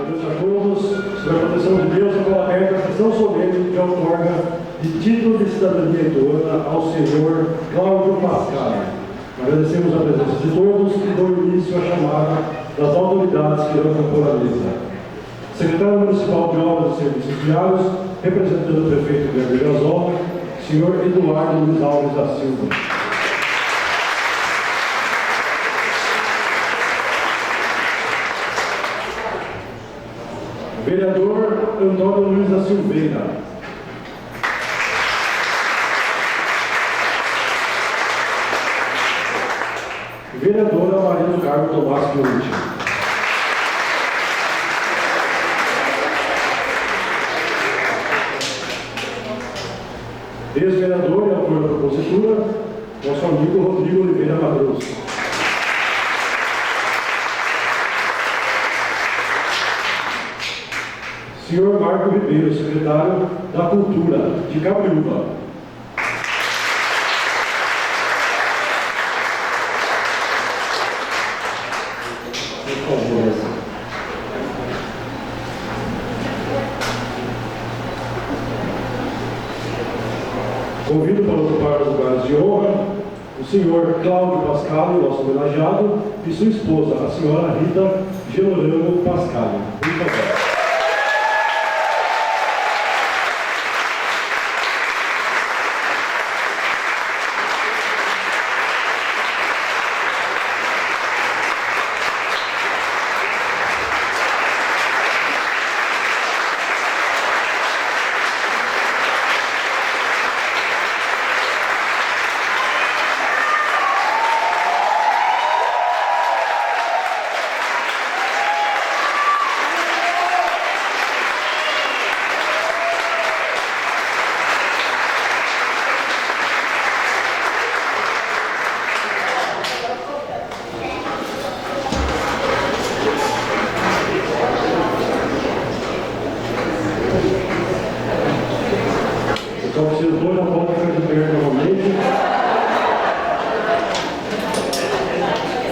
noite a todos. Sob a proteção de Deus, eu coloco aberta a sessão solene que outorga de título de cidadania idônea ao senhor Cláudio Pascal. Agradecemos a presença de todos e dou início à chamada das autoridades que irão compor a mesa. Secretário Municipal de Obras e Serviços Viários, representando o prefeito Guilherme Gazola, senhor Eduardo Luiz Alves da Silva. Vereador Antônio Luiz da Silveira. Vereadora Maria do Carmo Tomás Piuti. Ex-vereador e autor da propositura, nosso amigo Rodrigo Oliveira Madruz. Senhor Marco Ribeiro, secretário da Cultura de Cabriúva. Por favor. Convido para ocupar os lugares de honra o senhor Cláudio Pascal, nosso homenageado, e sua esposa, a senhora Rita Gelorano Pascal. Por favor.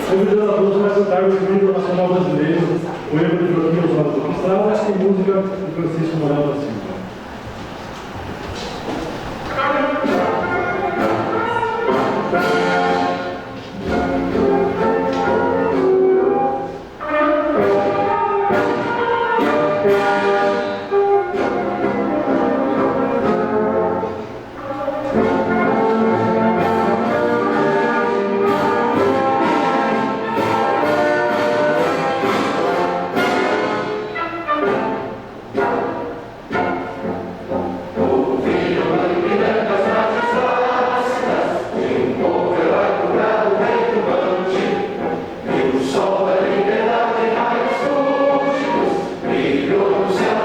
Convidando a todos para cantar o hino nacional brasileiro, o hino de Joaquim Oswaldo Conquistado e música de Francisco Manuel da Silva. Sol da liberdade, raios últimos, brilhou no céu.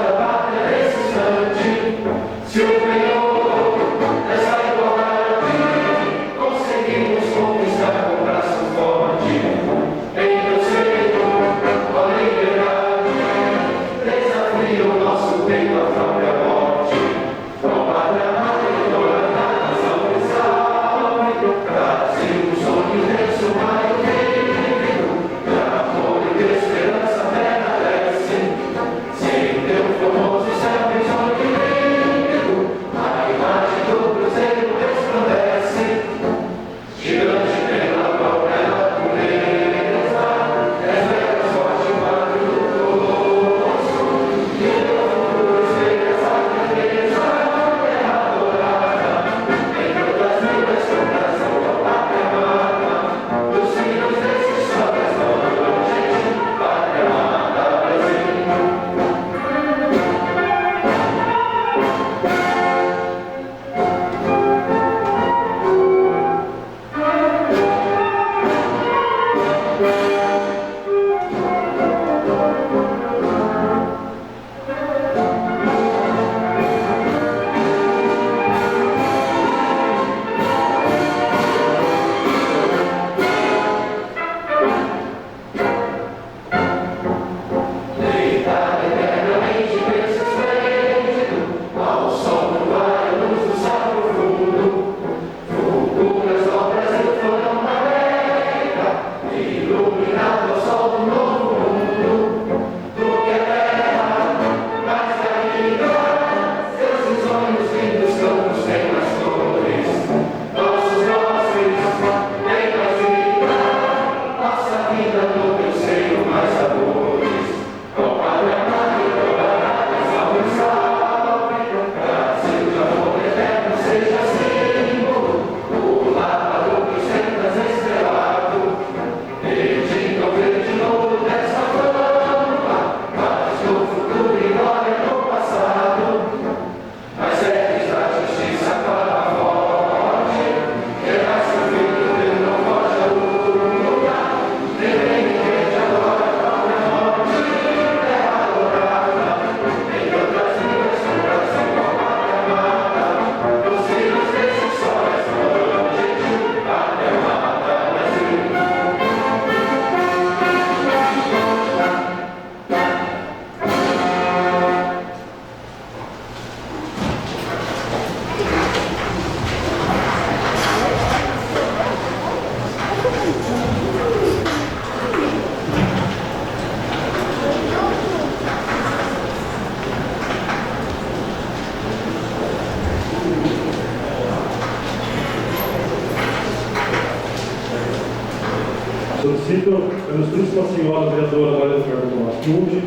pedido pela Ilustríssima Senhora Vereadora Maria do Carmo Tomás Mundi,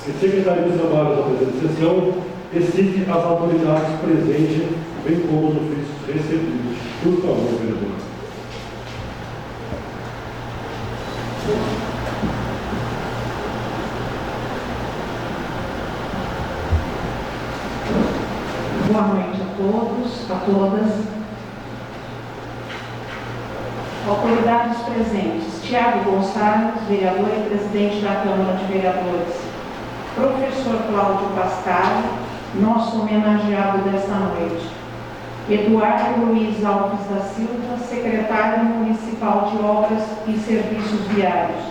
e Secretaria dos Trabalhos da presente sessão, e cite as autoridades presentes, bem como os ofícios recebidos. Por favor, vereador. Boa noite a todos, a todas. Autoridades presentes: Tiago Gonçalves, vereador e presidente da Câmara de Vereadores. Professor Cláudio Pascal, nosso homenageado desta noite. Eduardo Luiz Alves da Silva, secretário municipal de Obras e Serviços Viários.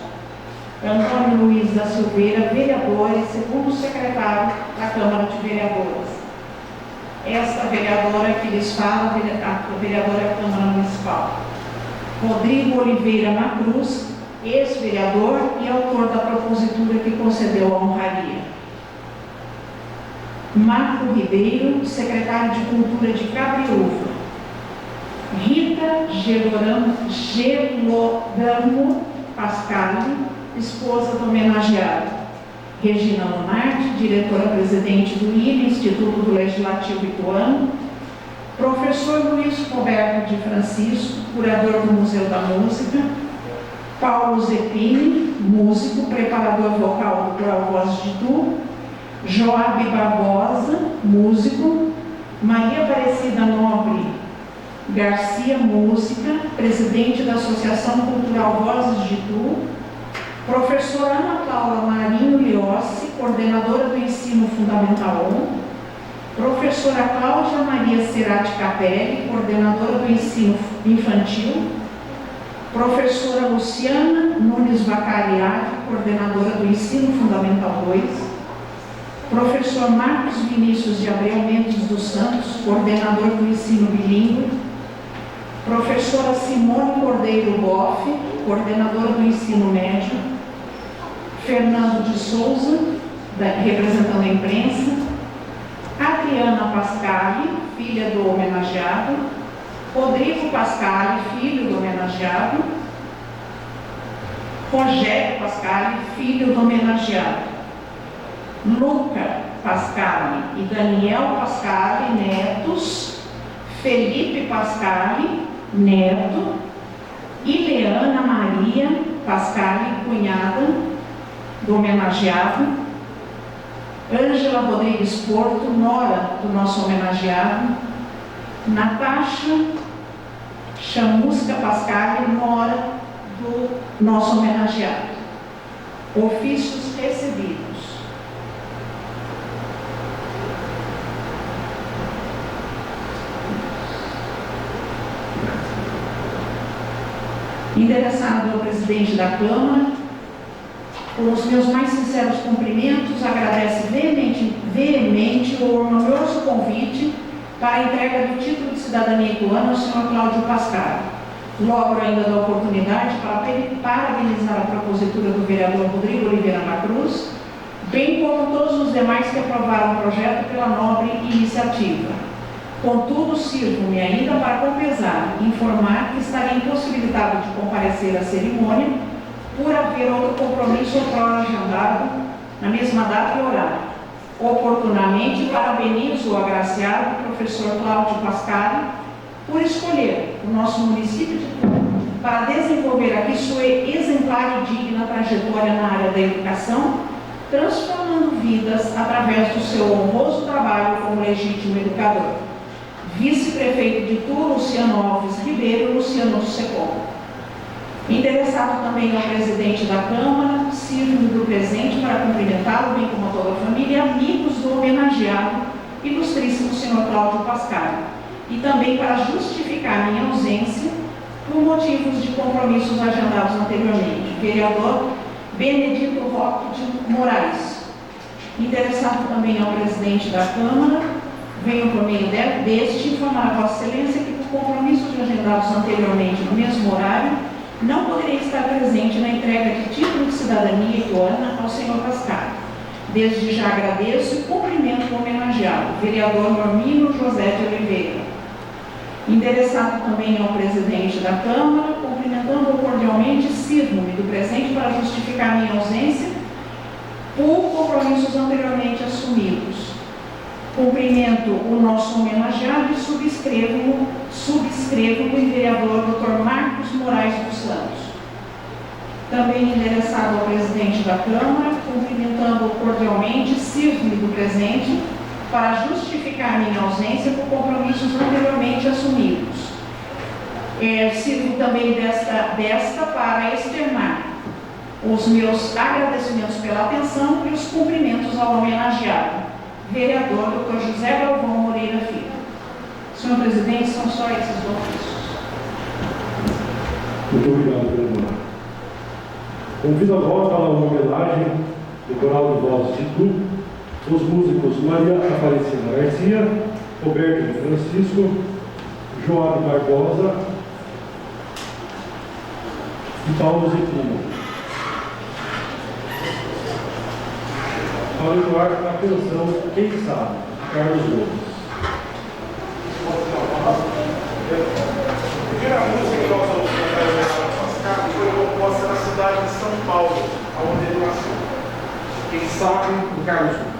Antônio Luiz da Silveira, vereador e segundo secretário da Câmara de Vereadores. Esta vereadora que lhes fala, a vereadora da Câmara Municipal. Rodrigo Oliveira Macruz, ex-vereador e autor da propositura que concedeu a honraria. Marco Ribeiro, secretário de Cultura de Cabriúva. Rita Geloramo Pascali, esposa do homenageado. Regina Lunardi, diretora-presidente do INE, Instituto Legislativo Ituano. Professor Luiz Roberto de Francisco, curador do Museu da Música. Paulo Zepini, músico, preparador vocal do Coral Voz de Tu. Joab Barbosa, músico. Maria Aparecida Nobre Garcia, música, presidente da Associação Cultural Vozes de Tu. Professora Ana Paula Marinho Liossi, coordenadora do Ensino Fundamental 1. Professora Cláudia Maria Cerati Capelli, coordenadora do Ensino Infantil. Professora Luciana Nunes Vacariati, coordenadora do Ensino Fundamental 2. Professor Marcos Vinícius de Abreu Mendes dos Santos, coordenador do Ensino Bilíngue. Professora Simone Cordeiro Boff, coordenadora do Ensino Médio. Fernando de Souza, representando a imprensa. Adriana Pascali, filha do homenageado. Rodrigo Pascali, filho do homenageado. Rogério Pascali, filho do homenageado. Luca Pascali e Daniel Pascali, netos. Felipe Pascali, neto. Ileana Maria Pascali, cunhada do homenageado. Ângela Rodrigues Porto, nora do nosso homenageado. Natasha Chamusca Pascali, nora do nosso homenageado. Ofícios recebidos. Endereçado ao presidente da Câmara, com os meus mais sinceros cumprimentos, agradece veemente o orgulhoso convite para a entrega do título de cidadania ituana ao senhor Cláudio Pascal. Logo ainda da oportunidade para parabenizar a propositura do vereador Rodrigo Oliveira Macruz, bem como todos os demais que aprovaram o projeto pela nobre iniciativa. Contudo, sirvo-me ainda para compensar e informar que estarei impossibilitado de comparecer à cerimônia por haver outro compromisso outrora agendado na mesma data e horário. Oportunamente, parabenizo o agraciado professor Cláudio Pascali por escolher o nosso município de Tudo para desenvolver aqui sua exemplar e digna trajetória na área da educação, transformando vidas através do seu honroso trabalho como legítimo educador. Vice-prefeito de Tu, Luciano Alves Ribeiro, Luciano do Secom. Endereçado também ao presidente da Câmara, sirvo-me do presente para cumprimentá-lo, bem como a toda a família e amigos do homenageado, ilustríssimo senhor Cláudio Pascal, e também para justificar minha ausência por motivos de compromissos agendados anteriormente. Vereador Benedito Roque de Moraes. Endereçado também ao presidente da Câmara, venho por meio deste informar a Vossa Excelência que, por compromissos agendados anteriormente no mesmo horário, não poderei estar presente na entrega de título de cidadania ituana ao senhor Pascal. Desde já agradeço e cumprimento o homenageado, vereador Normino José de Oliveira. Endereçado também ao presidente da Câmara, cumprimentando-o cordialmente, sirvo-me do presente para justificar minha ausência por compromissos anteriormente assumidos. Cumprimento o nosso homenageado e subscrevo o vereador Dr. Marcos Moraes dos Santos. Também endereçado ao presidente da Câmara, cumprimentando-o cordialmente, sirvo-me do presente para justificar minha ausência por compromissos anteriormente assumidos. Sirvo também desta para externar os meus agradecimentos pela atenção e os cumprimentos ao homenageado, vereador Dr. José Galvão Moreira Filho. Senhor presidente, são só esses ofícios. Muito obrigado, vereadora. Convido agora para uma homenagem do Coral de Vozes de Tu, os músicos Maria Aparecida Garcia, Roberto de Francisco, Joab Barbosa e Paulo Zequino, para entoar a canção Quem Sabe, Carlos Gomes. A primeira música que nós vamos cantar nas nossas casas foi composta na cidade de São Paulo, onde ele nasceu. Quem sabe, o Carlos Gomes.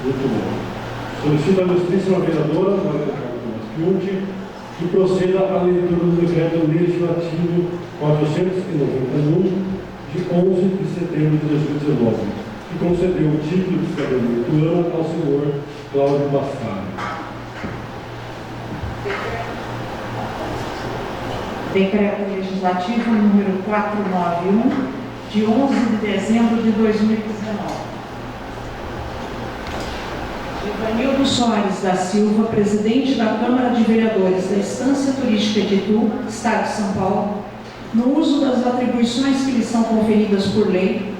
Muito bom. Solicito à ilustríssima vereadora, Maria Carla Tomás Chiuti, que proceda à leitura do decreto legislativo 491, de 11 de setembro de 2019, que concedeu o título de cidadania lituana ao senhor Cláudio Pascali. Decreto legislativo número 491, de 11 de dezembro de 2019. Ivanildo Soares da Silva, presidente da Câmara de Vereadores da Estância Turística de Itu, Estado de São Paulo, no uso das atribuições que lhe são conferidas por lei,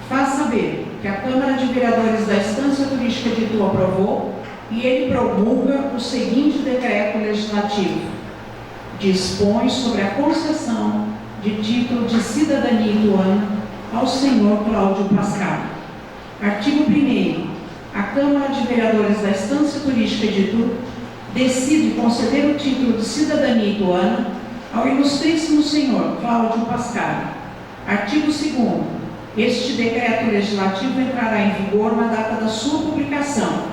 faz saber que a Câmara de Vereadores da Estância Turística de Itu aprovou e ele promulga o seguinte decreto legislativo: dispõe sobre a concessão de título de cidadania ituana ao senhor Cláudio Pascali. Artigo 1º. A Câmara de Vereadores da Estância Turística de Itu decide conceder o título de cidadania ituana ao ilustríssimo senhor Cláudio Pascali. Artigo 2º. Este decreto legislativo entrará em vigor na data da sua publicação.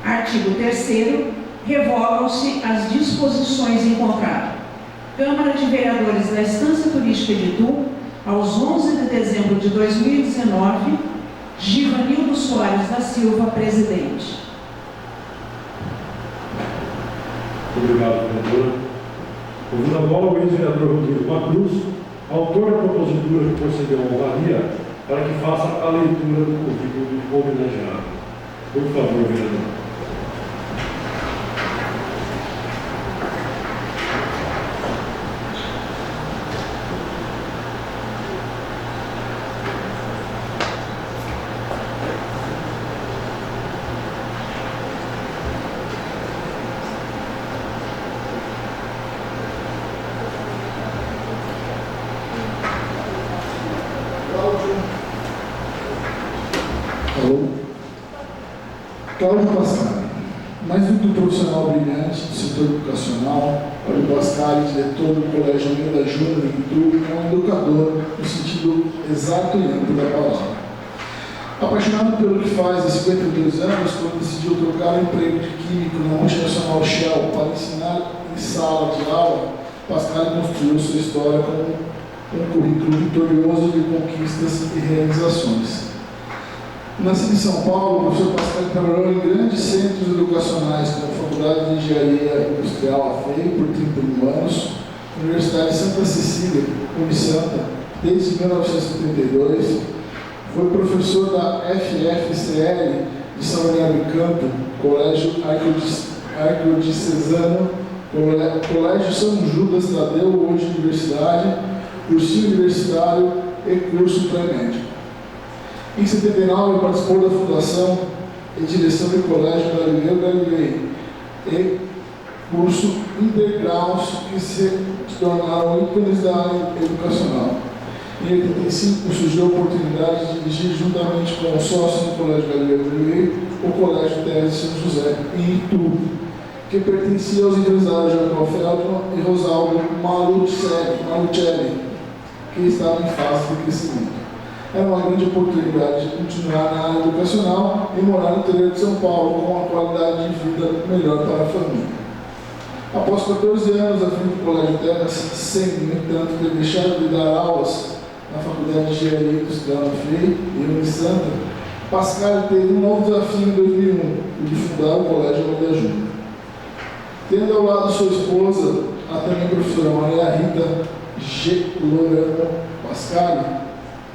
Artigo 3º. Revogam-se as disposições em contrato. Câmara de Vereadores da Estância Turística de Itu, aos 11 de dezembro de 2019, Givanildo Soares da Silva, presidente. Obrigado, vereadora. Ouvindo agora o ex-vereador Rodrigo Macruz, autor da propositura que procedeu à honraria, para que faça a leitura do currículo do homenageado. Por favor, vereador. Cláudio Pascali, mais um do profissional brilhante do setor educacional. Cláudio Pascali, diretor do Colégio Almeida Júnior em Itu, é um educador no sentido exato e amplo da palavra. Apaixonado pelo que faz há 52 anos, quando decidiu trocar o emprego de químico na multinacional Shell para ensinar em sala de aula, Pascali construiu sua história com um currículo vitorioso de conquistas e realizações. Nascido em São Paulo, o professor Pascali trabalhou em grandes centros educacionais, como a Faculdade de Engenharia Industrial AFEI, por 31 anos, Universidade de Santa Cecília, Unisanta, desde 1972, foi professor da FFCL de São Bernardo do Campo, Colégio Arquidiocesano, Colégio São Judas Tadeu, hoje Universidade, cursinho universitário e curso pré-médio. Em 79, participou da fundação e direção do Colégio Galileu Galilei e curso Intergraus, que se tornaram ícones da área educacional. Em 85, surgiu a oportunidade de dirigir, juntamente com o sócio do Colégio Galileu Galilei, o Colégio Teresa São José, em Itu, que pertencia aos empresários Jacob Feldman e Rosaldo Malucelli, que estavam em fase de crescimento. Era uma grande oportunidade de continuar na área educacional e morar no interior de São Paulo com uma qualidade de vida melhor para a família. Após 14 anos à frente do Colégio Terras, sem, no entanto, ter deixado de dar aulas na Faculdade de Engenharia Industrial FEI e Unisanta, Pascali teve um novo desafio em 2001, o de fundar o Colégio Almeida Júnior. Tendo ao lado sua esposa, a também professora Maria Rita G. Lorano Pascali,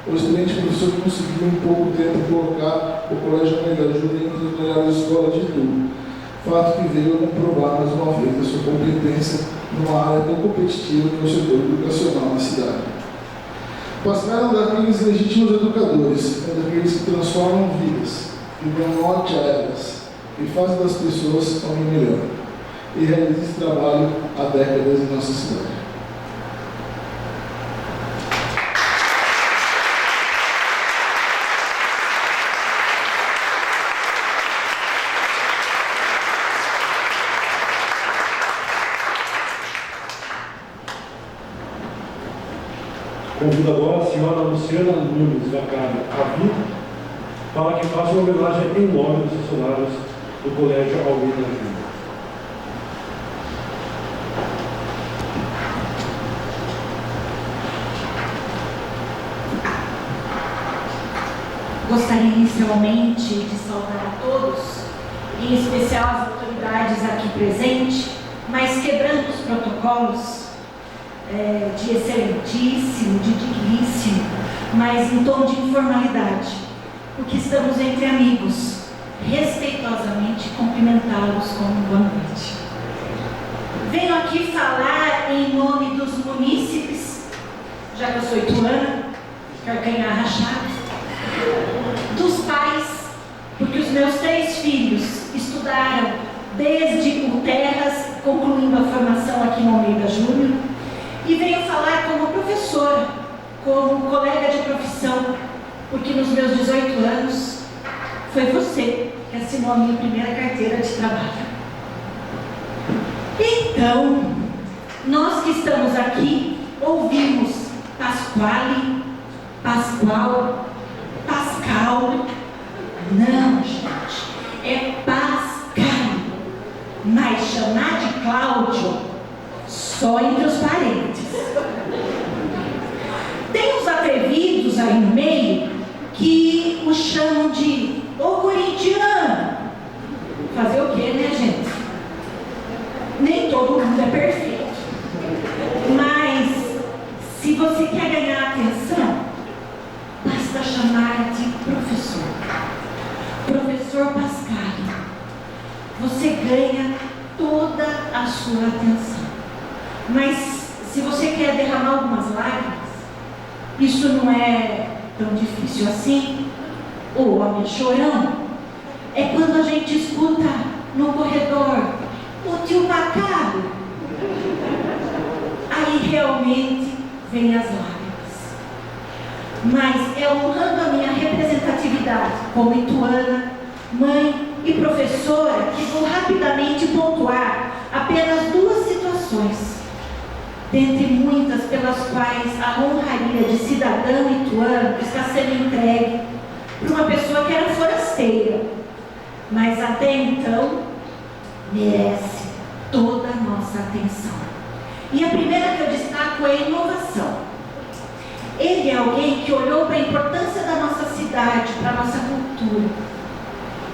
o excelente professor conseguiu em pouco tempo colocar o Colégio Almeida Júnior entre as melhores escolas de Itu, fato que veio a comprovar mais uma vez a sua competência numa área tão competitiva que é o setor educacional na cidade. Pascali é um daqueles legítimos educadores, é daqueles que transformam vidas, que dão norte a elas, e fazem das pessoas alguém melhor, e realiza esse trabalho há décadas em nossa cidade. Convido agora a senhora Luciana Nunes Vacari Avi para que faça uma homenagem em nome dos funcionários do Colégio Alvina Júnior. Gostaria inicialmente de saudar a todos, em especial as autoridades aqui presentes, mas quebrando os protocolos de excelentíssimo, de digníssimo, mas em tom de informalidade, porque estamos entre amigos, respeitosamente cumprimentá-los com boa noite. Venho aqui falar em nome dos munícipes, já que eu sou ituana, quero ganhar rachado, dos pais, porque os meus 3 filhos estudaram desde o Terras, concluindo a formação aqui no Almeida Júnior, e venho falar como professora, como colega de profissão, porque nos meus 18 anos foi você que assinou a minha primeira carteira de trabalho. Então, nós que estamos aqui ouvimos Pasquale, Pascoal, Pascal. Não, gente, é Pascal. Mas chamar de Cláudio só entre os parentes. Tem uns atrevidos aí no meio que o chamam de o corintiano. Fazer o quê, né, gente? Nem todo mundo é perfeito. Mas se você quer ganhar atenção, basta chamar de professor. Professor Pascal. Você ganha toda a sua atenção. Mas se você quer derramar algumas lágrimas, isso não é tão difícil assim. O homem chorão é quando a gente escuta no corredor o tio Macabro. Aí realmente vem as lágrimas. Mas é honrando a minha representatividade como ituana, mãe e professora que vou rapidamente pontuar apenas 2 situações, dentre muitas pelas quais a honraria de cidadão ituano está sendo entregue para uma pessoa que era forasteira, mas até então merece toda a nossa atenção. E a primeira que eu destaco é a inovação. Ele é alguém que olhou para a importância da nossa cidade, para a nossa cultura.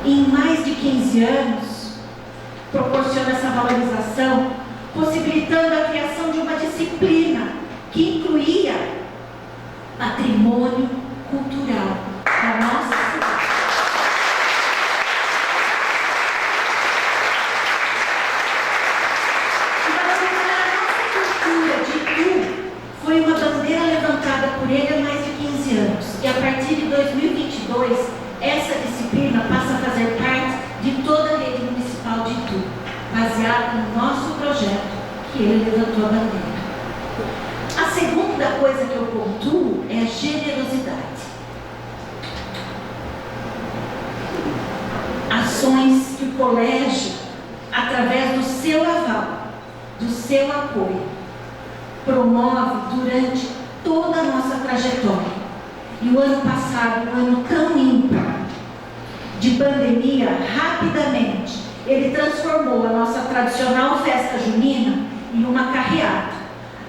E em mais de 15 anos, proporciona essa valorização, possibilitando a criação de uma disciplina que incluía patrimônio cultural da nossa cidade. E valorizar a nossa cultura de Itu foi uma bandeira levantada por ele há mais de 15 anos. E a partir de 2022, essa disciplina passa a fazer parte de toda a rede municipal de Itu, baseada no nosso projeto que ele levantou a bandeira. A segunda coisa que eu pontuo é a generosidade. Ações que o colégio, através do seu aval, do seu apoio, promove durante toda a nossa trajetória. E o ano passado, um ano tão ímpar de pandemia, rapidamente, ele transformou a nossa tradicional festa junina em uma carreata,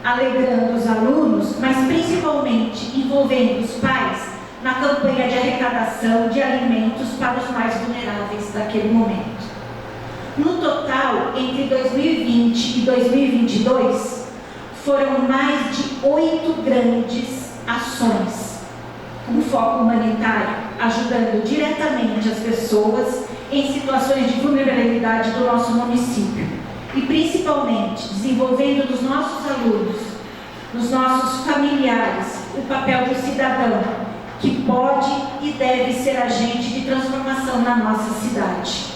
alegrando os alunos, mas principalmente envolvendo os pais na campanha de arrecadação de alimentos para os mais vulneráveis daquele momento. No total, entre 2020 e 2022, foram mais de 8 grandes ações, com foco humanitário, ajudando diretamente as pessoas em situações de vulnerabilidade do nosso município e principalmente desenvolvendo nos nossos alunos, nos nossos familiares, o papel do cidadão que pode e deve ser agente de transformação na nossa cidade.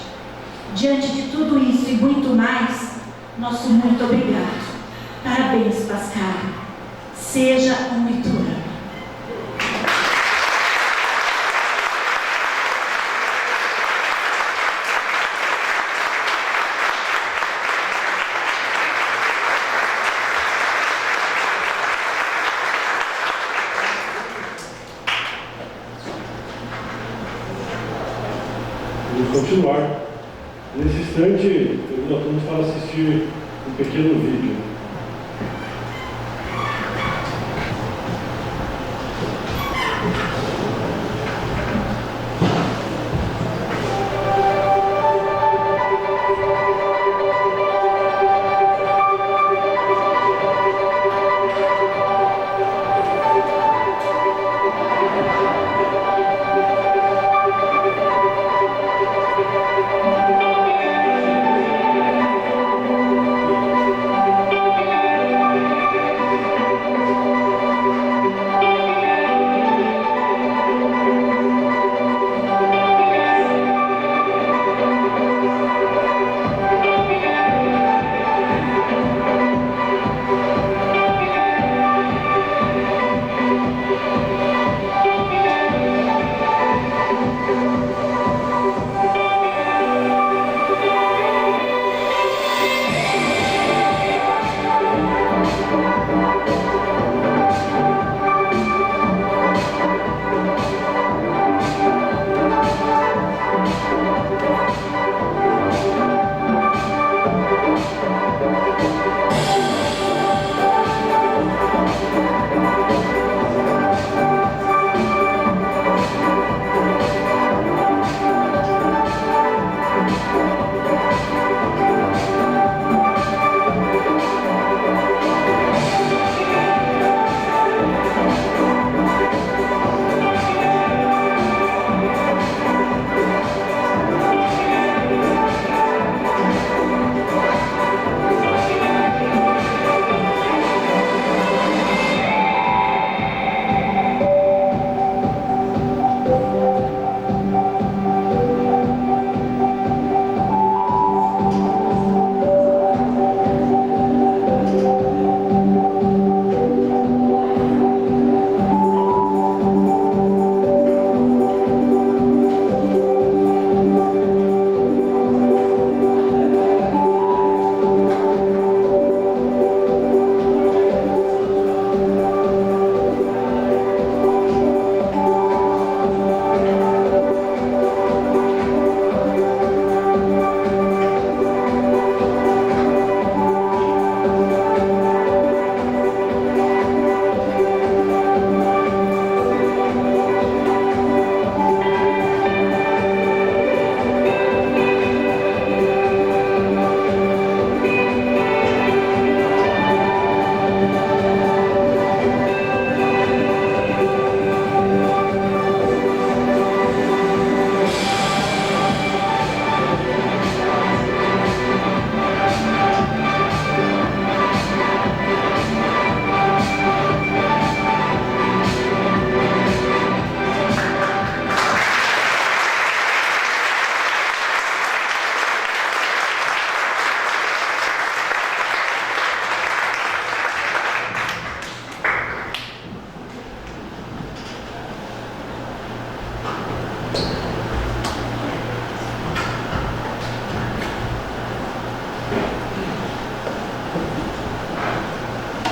Diante de tudo isso e muito mais, nosso muito obrigado. Parabéns, Pascal. Seja um ituano. Vamos continuar. Nesse instante, eu convido a todos para assistir um pequeno vídeo.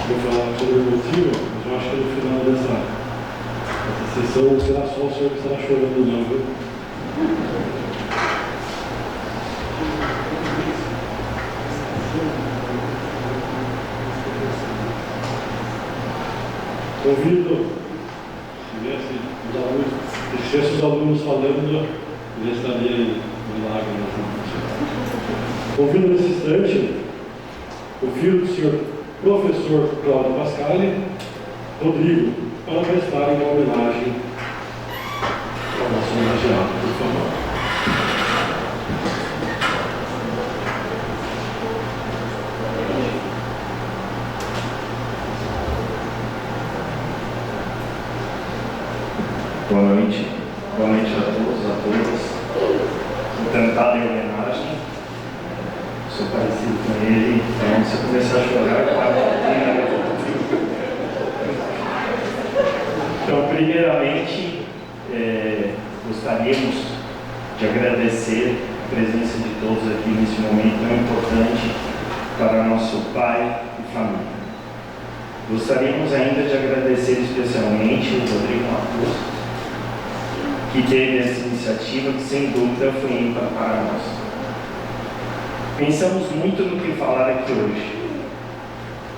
Vou falar sobre o motivo, mas eu acho que no final dessa sessão não será só o senhor que estará chorando, não, viu? Convido, se viesse os alunos, se estivesse os alunos falando, já estaria aí no lágrimas. Convido nesse instante o filho do senhor professor Cláudio Pascali, Rodrigo, para prestarem uma homenagem ao nosso homenageado, por favor. Boa noite a todos, a todas. Vou tentar em homenagem. Sou parecido com ele, então se eu começar a chorar, Então, primeiramente, gostaríamos de agradecer a presença de todos aqui nesse momento tão importante para nosso pai e família. Gostaríamos ainda de agradecer especialmente o Rodrigo Matos, que teve essa iniciativa que sem dúvida foi ímpar para nós. Pensamos muito no que falar aqui hoje,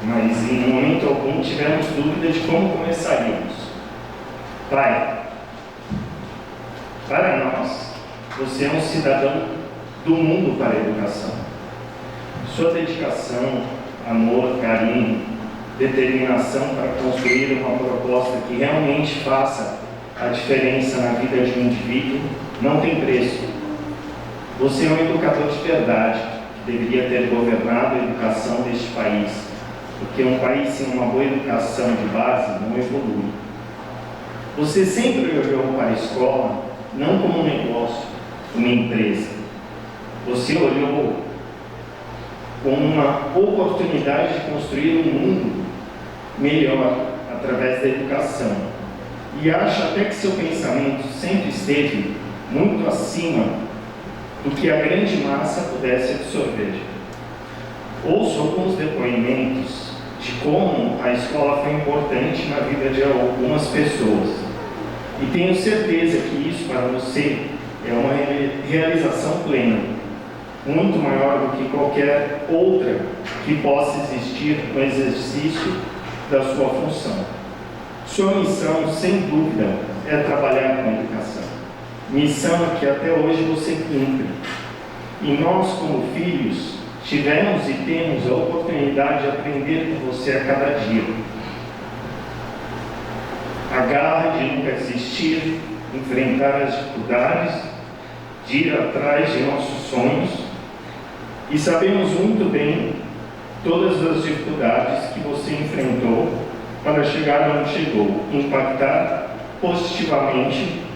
mas em momento algum tivemos dúvida de como começaríamos. Pai, para nós, você é um cidadão do mundo para a educação. Sua dedicação, amor, carinho, determinação para construir uma proposta que realmente faça a diferença na vida de um indivíduo não tem preço. Você é um educador de verdade, que deveria ter governado a educação deste país, porque um país sem uma boa educação de base não evolui. Você sempre olhou para a escola não como um negócio, uma empresa. Você olhou como uma oportunidade de construir um mundo melhor através da educação. E acho até que seu pensamento sempre esteve muito acima do que a grande massa pudesse absorver. Ouço alguns depoimentos de como a escola foi importante na vida de algumas pessoas. E tenho certeza que isso para você é uma realização plena, muito maior do que qualquer outra que possa existir no exercício da sua função. Sua missão, sem dúvida, é trabalhar com a educação. Missão que até hoje você cumpre. E nós, como filhos, tivemos e temos a oportunidade de aprender com você a cada dia. A garra de nunca desistir, enfrentar as dificuldades, de ir atrás de nossos sonhos. E sabemos muito bem todas as dificuldades que você enfrentou para chegar onde chegou, impactar positivamente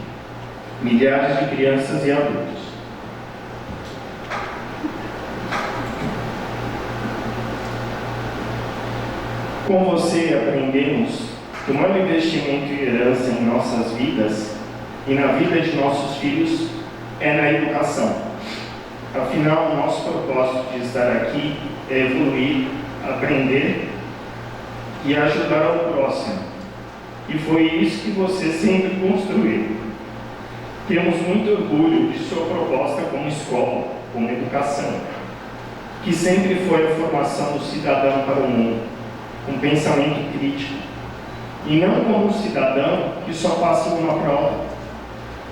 milhares de crianças e adultos. Com você aprendemos que o maior investimento e herança em nossas vidas e na vida de nossos filhos é na educação. Afinal, o nosso propósito de estar aqui é evoluir, aprender e ajudar ao próximo. E foi isso que você sempre construiu. Temos muito orgulho de sua proposta como escola, como educação, que sempre foi a formação do cidadão para o mundo, com pensamento crítico. E não como um cidadão que só passa em uma prova,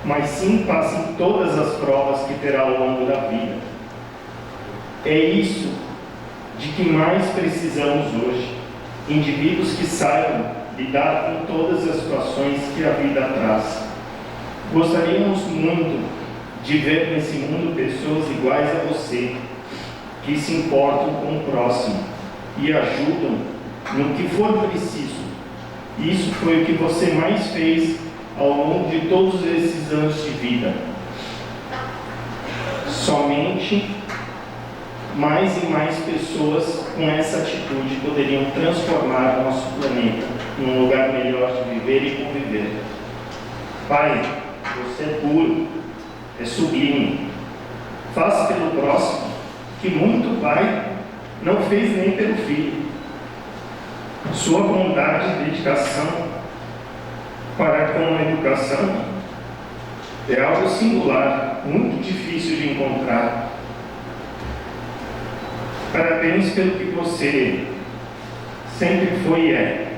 mas sim passa em todas as provas que terá ao longo da vida. É isso de que mais precisamos hoje, indivíduos que saibam lidar com todas as situações que a vida traz. Gostaríamos muito de ver nesse mundo pessoas iguais a você, que se importam com o próximo e ajudam no que for preciso. Isso foi o que você mais fez ao longo de todos esses anos de vida. Somente mais e mais pessoas com essa atitude poderiam transformar o nosso planeta num lugar melhor de viver e conviver. Pai, você é puro, é sublime. Faça pelo próximo que muito pai não fez nem pelo filho. Sua bondade e dedicação para com a educação é algo singular, muito difícil de encontrar. Parabéns pelo que você sempre foi e é.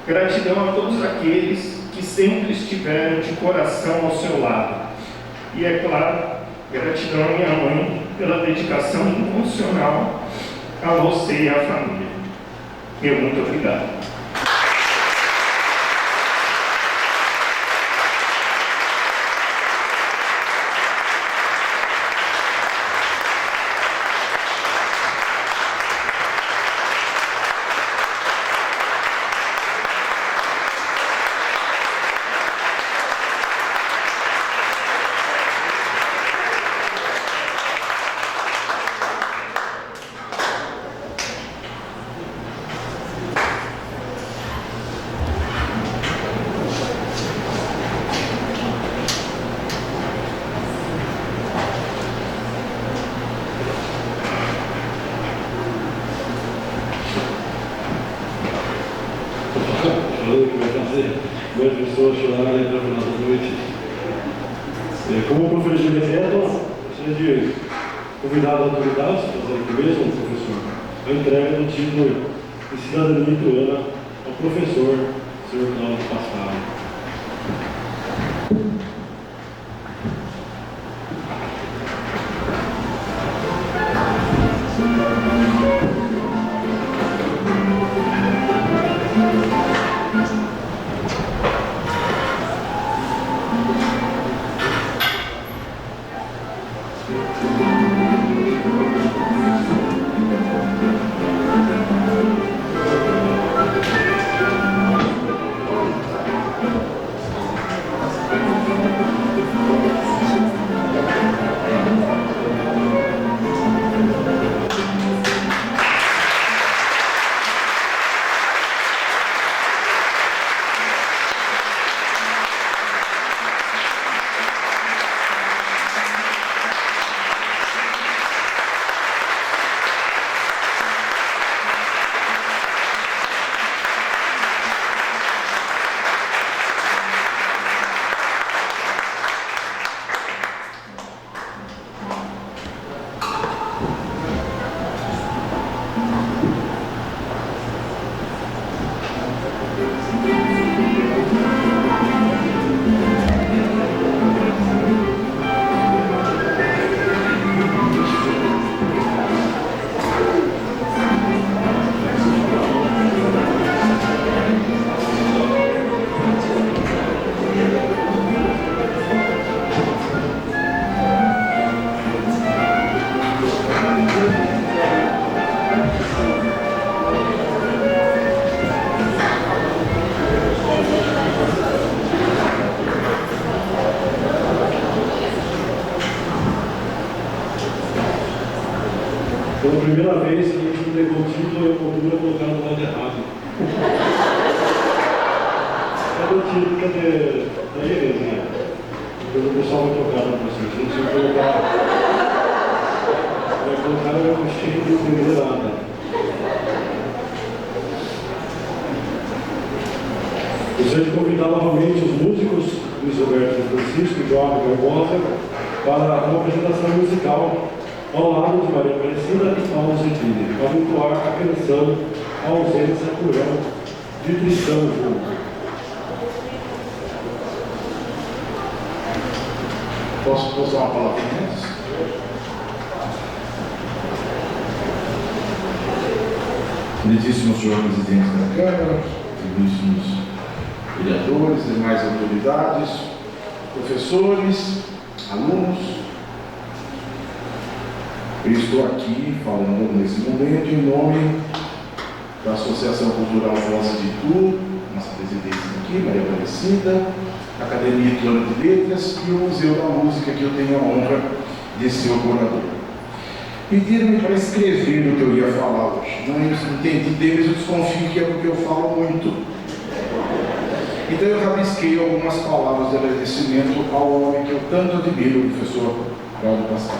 Gratidão a todos aqueles que sempre estiveram de coração ao seu lado. E é claro, gratidão à minha mãe pela dedicação incondicional a você e à família. Meu muito obrigado. Falando que vai fazer mais pessoas chorarem para o final da noite. Como professor de decreto, gostaria de convidar as autoridades, fazer aqui mesmo, professor, a entrega do título de cidadania ituana ao professor, Sr. Cláudio Pascal. Pela primeira vez, a gente entregou o título e a moldura colocaram no lado errado. Cadê o título? Cadê? Daí é mesmo, né? Depois o pessoal vai trocar na professor. Se não precisa colocar. Vai colocar o cheio do primeiro lado. Gostaria de convidar novamente os músicos, Luiz Roberto Francisco e João Barbosa, para uma apresentação musical ao lado de Maria Aparecida e Paulo Zedini, para entoar a canção A Ausência Cruel de Tristão Júnior. Posso usar uma palavra antes? Queridíssimo senhor presidente da Câmara, queridíssimos vereadores, demais autoridades, professores, alunos, eu estou aqui falando nesse momento em nome da Associação Cultural Voz de Itu, nossa presidente aqui, Maria Aparecida, Academia Ituana de Letras e o Museu da Música, que eu tenho a honra de ser o curador. Pediram-me para escrever o que eu ia falar hoje. Não entendi deles, eu desconfio que é porque eu falo muito. Então eu rabisquei algumas palavras de agradecimento ao homem que eu tanto admiro, o professor Cláudio Pascal.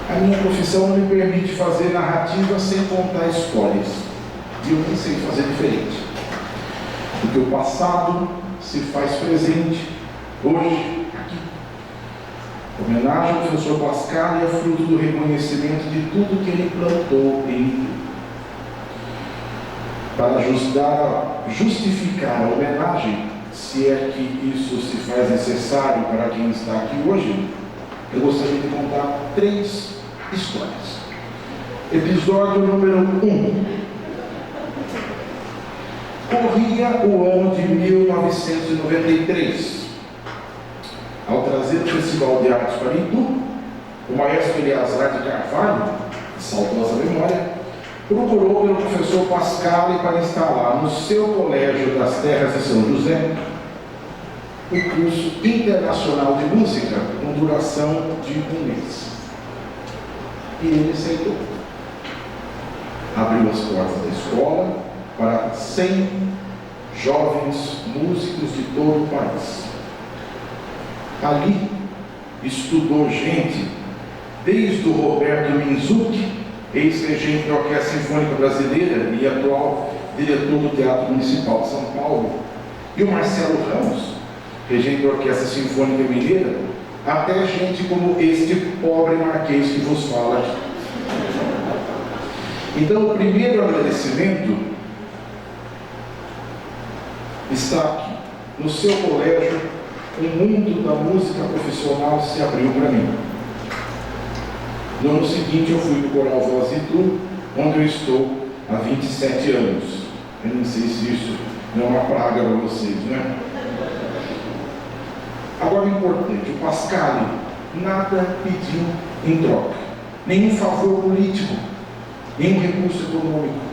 A minha profissão não me permite fazer narrativa sem contar histórias. E eu nem sei fazer diferente. Porque o passado se faz presente, hoje, aqui. A homenagem ao professor Pascal é fruto do reconhecimento de tudo que ele plantou em mim. Para justificar a homenagem, se é que isso se faz necessário para quem está aqui hoje, eu gostaria de contar 3 histórias. Episódio número 1. Corria o ano de 1993. Ao trazer o Festival de Artes para Itu, o maestro Eleazar de Carvalho, de saudosa memória, procurou pelo professor Pascal para instalar no seu colégio das Terras de São José o curso internacional de música com duração de 1 mês. E ele aceitou. Abriu as portas da escola para 100 jovens músicos de todo o país. Ali estudou gente, desde o Roberto Minzucchi, ex-regente da Orquestra Sinfônica Brasileira e atual diretor do Teatro Municipal de São Paulo, e o Marcelo Ramos, regente da Orquestra Sinfônica Mineira, até gente como este pobre marquês que vos fala aqui. Então, o primeiro agradecimento está aqui. No seu colégio, o mundo da música profissional se abriu para mim. No ano seguinte, eu fui para o Coral Voz de Tu, onde eu estou há 27 anos. Eu não sei se isso não é uma praga para vocês, né? Agora, o importante, o Pascale nada pediu em troca. Nenhum favor político, nenhum recurso econômico.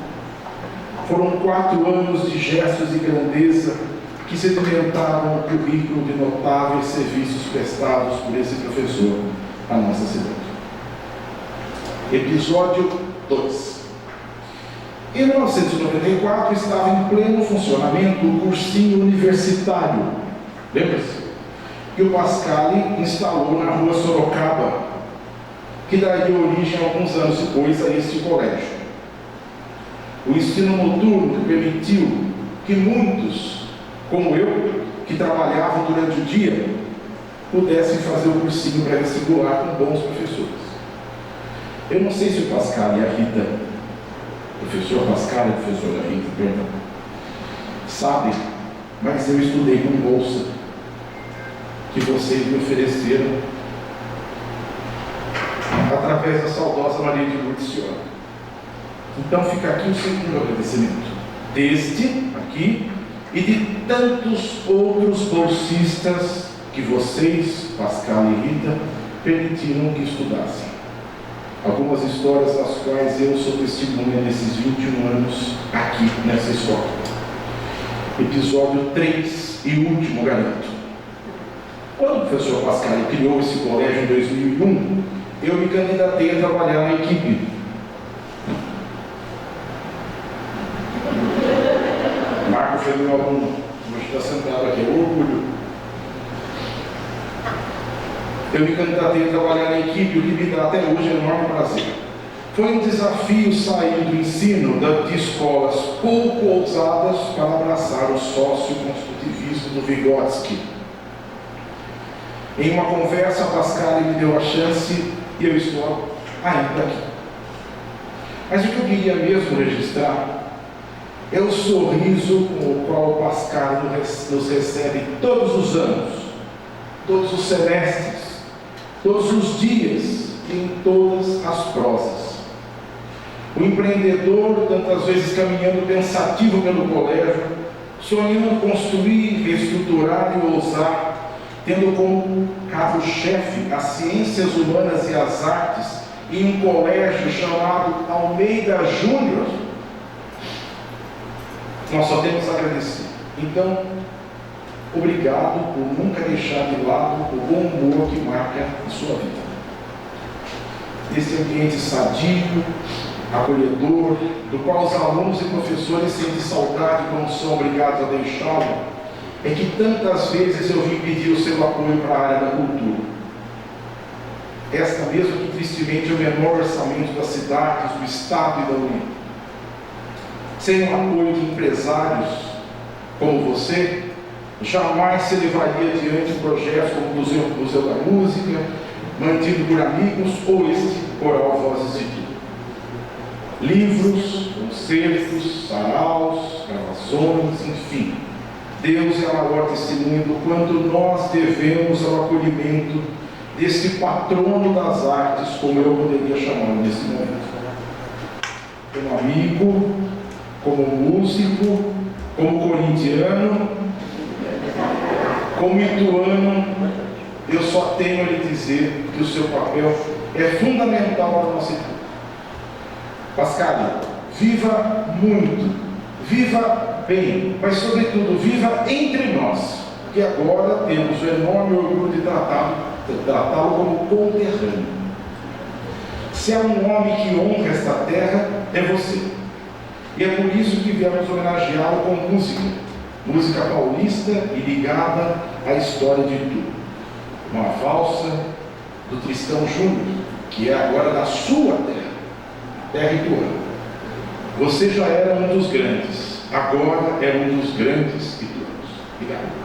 Foram 4 anos de gestos de grandeza que sedimentaram o currículo de notáveis serviços prestados por esse professor à nossa cidade. Episódio 2. Em 1994 estava em pleno funcionamento o cursinho universitário. Lembra-se? Que o Pascale instalou na rua Sorocaba, que daria origem alguns anos depois a este colégio. O ensino noturno permitiu que muitos, como eu, que trabalhavam durante o dia, pudessem fazer o cursinho pré-vestibular com bons professores. Eu não sei se o Pascale e a Rita, professor Pascale e a professora Rita, perdão, sabem, mas eu estudei com bolsa que vocês me ofereceram através da saudosa Maria de Lourdes Senhora. Então fica aqui o segundo agradecimento, deste aqui e de tantos outros bolsistas que vocês, Pascal e Rita, permitiram que estudassem. Algumas histórias das quais eu sou testemunha nesses 21 anos aqui nessa escola. Episódio 3 e último, garanto. Quando o professor Pascale criou esse colégio em 2001, eu me candidatei a trabalhar na equipe. Marco foi meu aluno, hoje está sentado aqui, é um orgulho. Eu me candidatei a trabalhar na equipe, o que me dá até hoje enorme prazer. Foi um desafio sair do ensino de escolas pouco ousadas para abraçar o sócio-construtivismo do Vygotsky. Em uma conversa, Pascale me deu a chance e eu estou ainda aqui. Mas o que eu queria mesmo registrar é o sorriso com o qual o Pascale nos recebe todos os anos, todos os semestres, todos os dias e em todas as prosas. O empreendedor, tantas vezes caminhando pensativo pelo colégio, sonhando construir, reestruturar e ousar, tendo como carro-chefe as ciências humanas e as artes em um colégio chamado Almeida Júnior, nós só temos a agradecer. Então, obrigado por nunca deixar de lado o bom humor que marca a sua vida. Esse ambiente sadio, acolhedor, do qual os alunos e professores sentem saudade quando são obrigados a deixá-lo, é que tantas vezes eu vim pedir o seu apoio para a área da cultura. Esta mesmo que tristemente é o menor orçamento das cidades, do Estado e da União. Sem o apoio de empresários como você, jamais se levaria adiante projetos como o Museu da Música, mantido por amigos, ou este Coral Vozes de Tu. Livros, concertos, saraus, gravações, enfim. Deus é a maior testemunha do quanto nós devemos ao acolhimento deste patrono das artes, como eu poderia chamar nesse momento. Como amigo, como músico, como corintiano, como ituano, eu só tenho a lhe dizer que o seu papel é fundamental na nossa vida. Pascale, viva muito, viva bem, mas sobretudo viva entre nós, que agora temos o enorme orgulho de tratá-lo como conterrâneo. Se há um homem que honra esta terra, é você. E é por isso que viemos homenageá-lo com música paulista e ligada à história de Tu. Uma valsa do Tristão Júnior, que é agora da sua terra, terra ituana. Você já era um dos grandes, agora é um dos grandes ituanos. Obrigado.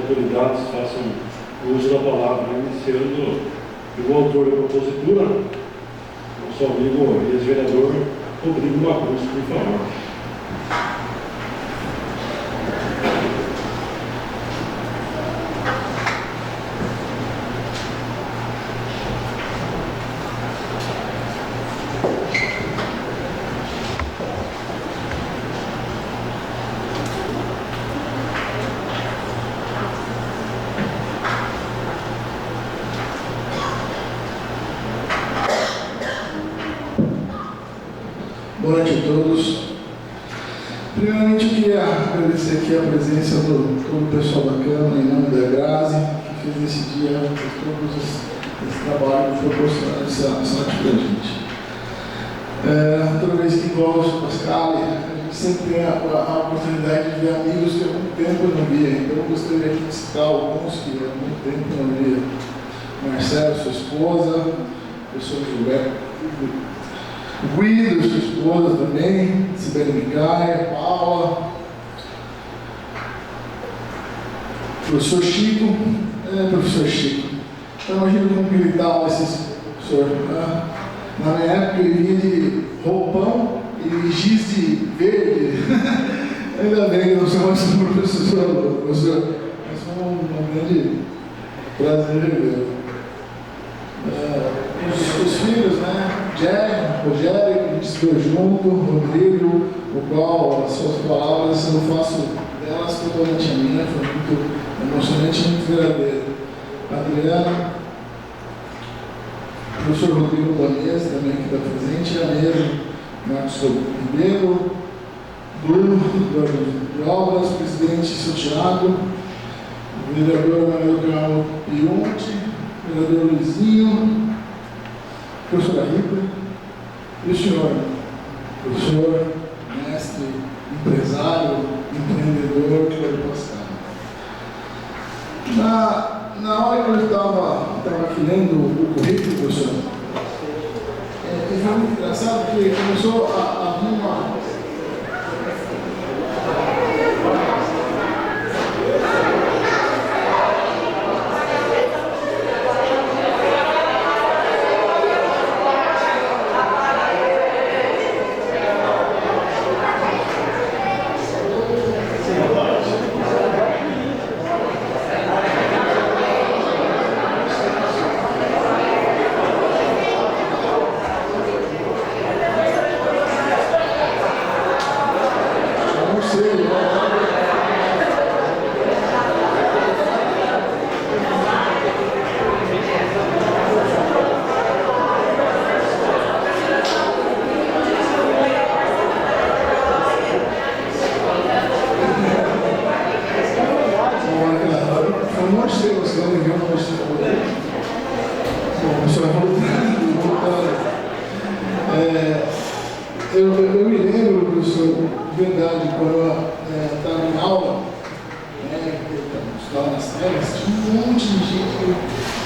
autoridades façam uso da palavra, iniciando o autor da propositura, nosso amigo e ex-vereador Rodrigo Macruz, por favor. Boa noite a todos. Primeiramente, eu queria agradecer aqui a presença do todo o pessoal da Câmara, em nome da Grazi, que fez esse dia, fez todo esse trabalho que proporcionou essa noite para a gente. Toda vez que envolve o Pascal, a gente sempre tem a oportunidade de ver amigos que há muito tempo eu não via. Então, eu gostaria aqui de citar alguns que há muito tempo eu não via. Marcelo, sua esposa, o professor Gilberto, Guido, sua esposa também, Sibeli Micaia, Paula, professor Chico, professor Chico. Então, imagina como que ele estava esse professor. Na minha época ele vinha de roupão e giz de verde. Ainda bem que eu não sou mais um professor, mas foi um grande prazer revê-lo. Os filhos, né? Jerry, Rogério, que a gente estudou junto, Rodrigo, o qual as suas palavras eu faço delas totalmente a minha, foi muito emocionante e muito verdadeiro. Adriana, o professor Rodrigo Bonese também que está presente, a mesa, Marcos Ribeiro, Bruno de Obras, presidente seu Thiago, vereador Manuel Carlos Pionte, vereador Luizinho, professora Rita, e o senhor, professor, mestre, empresário, empreendedor, Cláudio Pascal. Na hora que eu estava aqui lendo o currículo, professor, foi muito engraçado porque começou a vir uma... Eu me lembro, professor, de verdade, quando eu estava em aula, estudava nas telas, tinha um monte de gente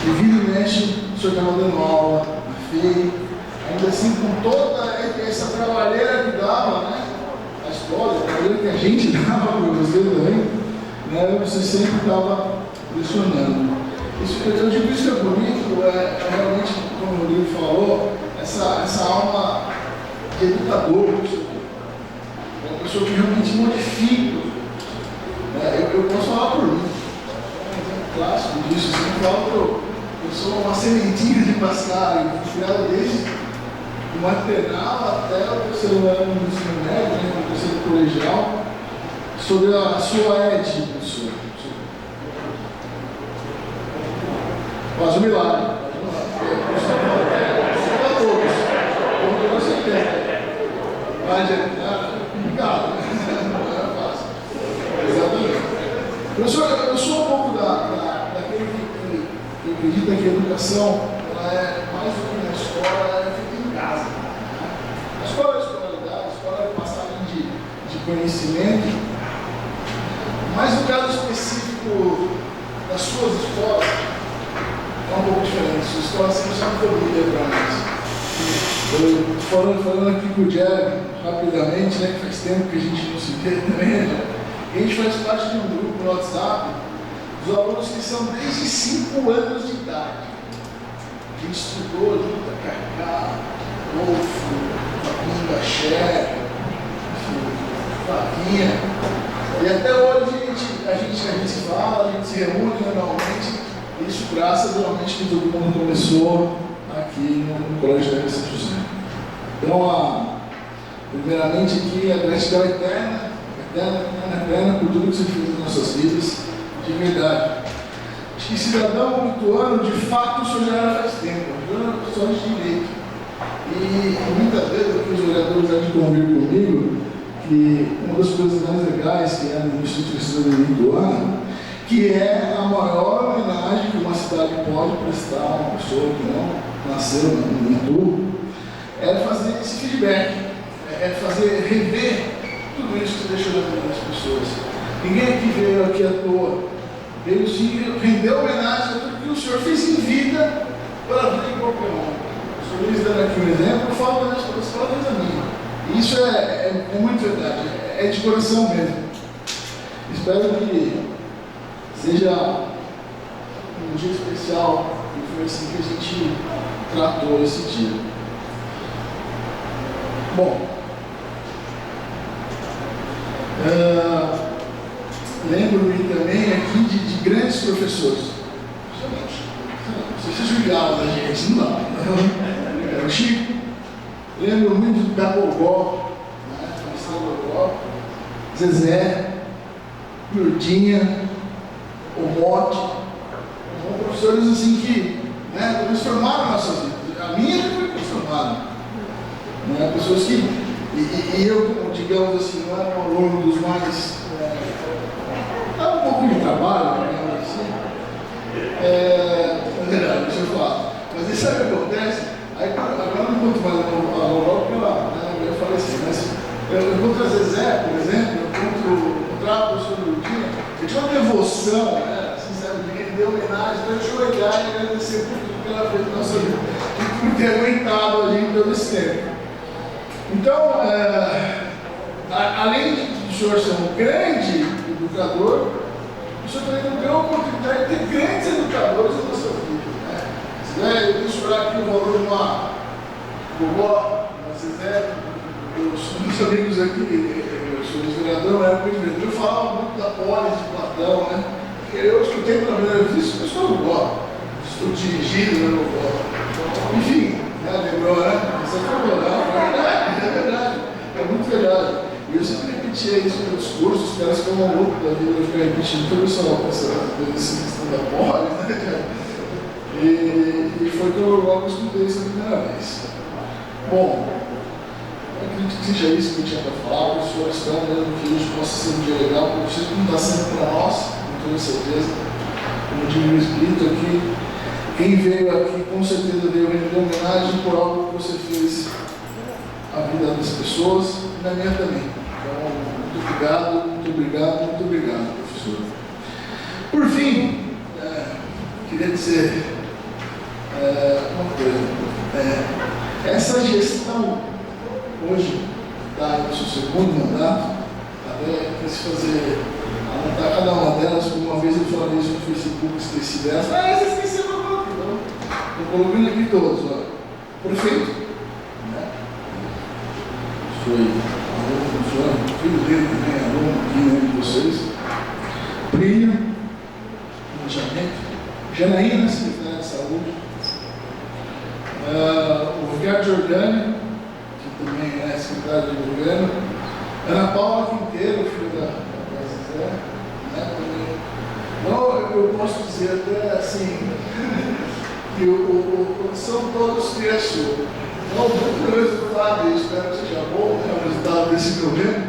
que vira e mexe, o senhor estava dando aula, na FEI, ainda assim com toda essa trabalheira que dava, né? A escola, a trabalheira que a gente dava para você também, né? Você sempre estava pressionando. Eu digo isso que é bonito, realmente, como o Rodrigo falou, essa alma de educador, uma pessoa que realmente modifica. Eu posso falar por mim, um exemplo clássico disso, eu sempre falo eu sou uma sementinha de Pascal, eu fui criado desde o maternal até o terceiro ano do ensino médio, né, o terceiro colegial, sobre a sua ética, professor. Faz um milagre. Para todos. Como você quer. Vai adiantar? Obrigado. Não é fácil. Exatamente. Professor, eu sou um pouco daquele que acredita que a educação ela é mais do que na escola, ela é feita em casa. A escola é a escolaridade, a escola é passagem de conhecimento. Mas no caso específico das suas escolas, é um pouco diferente. Sua escola sempre é uma família para nós. Falando aqui com o Jerry, rapidamente, né, que faz tempo que a gente não se vê também, né? A gente faz parte de um grupo no WhatsApp Os alunos que são desde 5 anos de idade. A gente estudou junto a Cacá, Wolfo, Fabinho Baxé, Flavinha. E até hoje a gente se fala, a gente se reúne normalmente. Isso graças realmente que todo mundo começou aqui no Colégio da São José. Então, primeiramente aqui, a gratidão eterna por tudo que você fez nas nossas vidas, de verdade. Acho que cidadão lituano, de fato, o senhor já era faz tempo, já era professor de direito. E muitas vezes aqui os vereadores há de convir comigo que uma das coisas mais legais que é no Instituto de Cidadania Lituana, que é a maior homenagem que uma cidade pode prestar a uma pessoa que não nasceu no Itu, é fazer esse feedback, é fazer rever tudo isso que você deixou na vida das pessoas. Ninguém aqui veio aqui à toa, veio sim render homenagem a tudo que o senhor fez em vida para a vida de qualquer um. O senhor Luiz dando aqui um exemplo, eu falo das coisas, falo da minha. E isso é muito verdade, é de coração mesmo. Espero que seja um dia especial, e foi assim que a gente tratou esse dia. Bom, lembro-me também aqui de grandes professores. Vocês julgaram da gente, não dá. O Chico, lembro muito da Gogó, Zezé, Lurdinha, o Mote, são professores assim que transformaram a nossa vida. A minha foi transformada. Pessoas que, e eu, digamos assim, não era um aluno dos mais. Dava um pouco de trabalho, digamos assim. É verdade, deixa eu falar. Mas isso sabe o que acontece? Aí, agora não conto mais a Loró, porque ela ia falecer, mas eu encontro a Zezé, por exemplo, eu encontrava o professor Lurdinha, eu tinha uma devoção, de render homenagem, então deixa eu olhar e agradecer por tudo que ela fez na nossa vida, e por ter aguentado a gente todo esse tempo. Então, além de o senhor ser um grande educador, o senhor também nos deu a oportunidade de ter grandes educadores na nossa vida. Se vai mensurar aqui o valor de uma Gogó, uma Zezé, os amigos aqui, os vereadores, na época de vereador, eu falava muito da polis de Platão, né? Eu escutei pela primeira vez isso, eu estou no Gogó, estou dirigindo no Gogó. Enfim, lembrou, né? Você falou, é verdade, é muito verdade. E eu sempre repetia isso no meu discurso, os caras ficam malucos da vida, eu ficar repetindo toda essa questão da polis, né, cara? E foi que eu logo escutei isso a primeira vez. Bom, eu acredito que seja isso que eu tinha para falar, os senhores estão mesmo que hoje possa ser um dia legal, porque vocês não está sendo para nós, com toda certeza. Como diz o Espírito aqui, quem veio aqui com certeza veio render homenagem por algo que você fez a vida das pessoas e na minha também. Então, muito obrigado, professor. Por fim, queria dizer uma coisa. Essa gestão hoje está no seu segundo mandato, até quis fazer, anotar cada uma delas, porque uma vez eu falei isso no Facebook, esqueci delas. Você esqueceu do grupo, então. Estou colocando aqui todos, olha. Prefeito, né? Foi aluno, filho dele também, aluno aqui, né, de vocês. Plínio, planejamento. Janaína, secretária de saúde. O Ricardo Giordani, que também é secretário de governo. Ana Paula Quinteiro, filho da Zezé, né, também. Então, eu posso dizer até assim, que são todos criações. Então, muito resultado, e espero que seja bom, né, o resultado desse governo,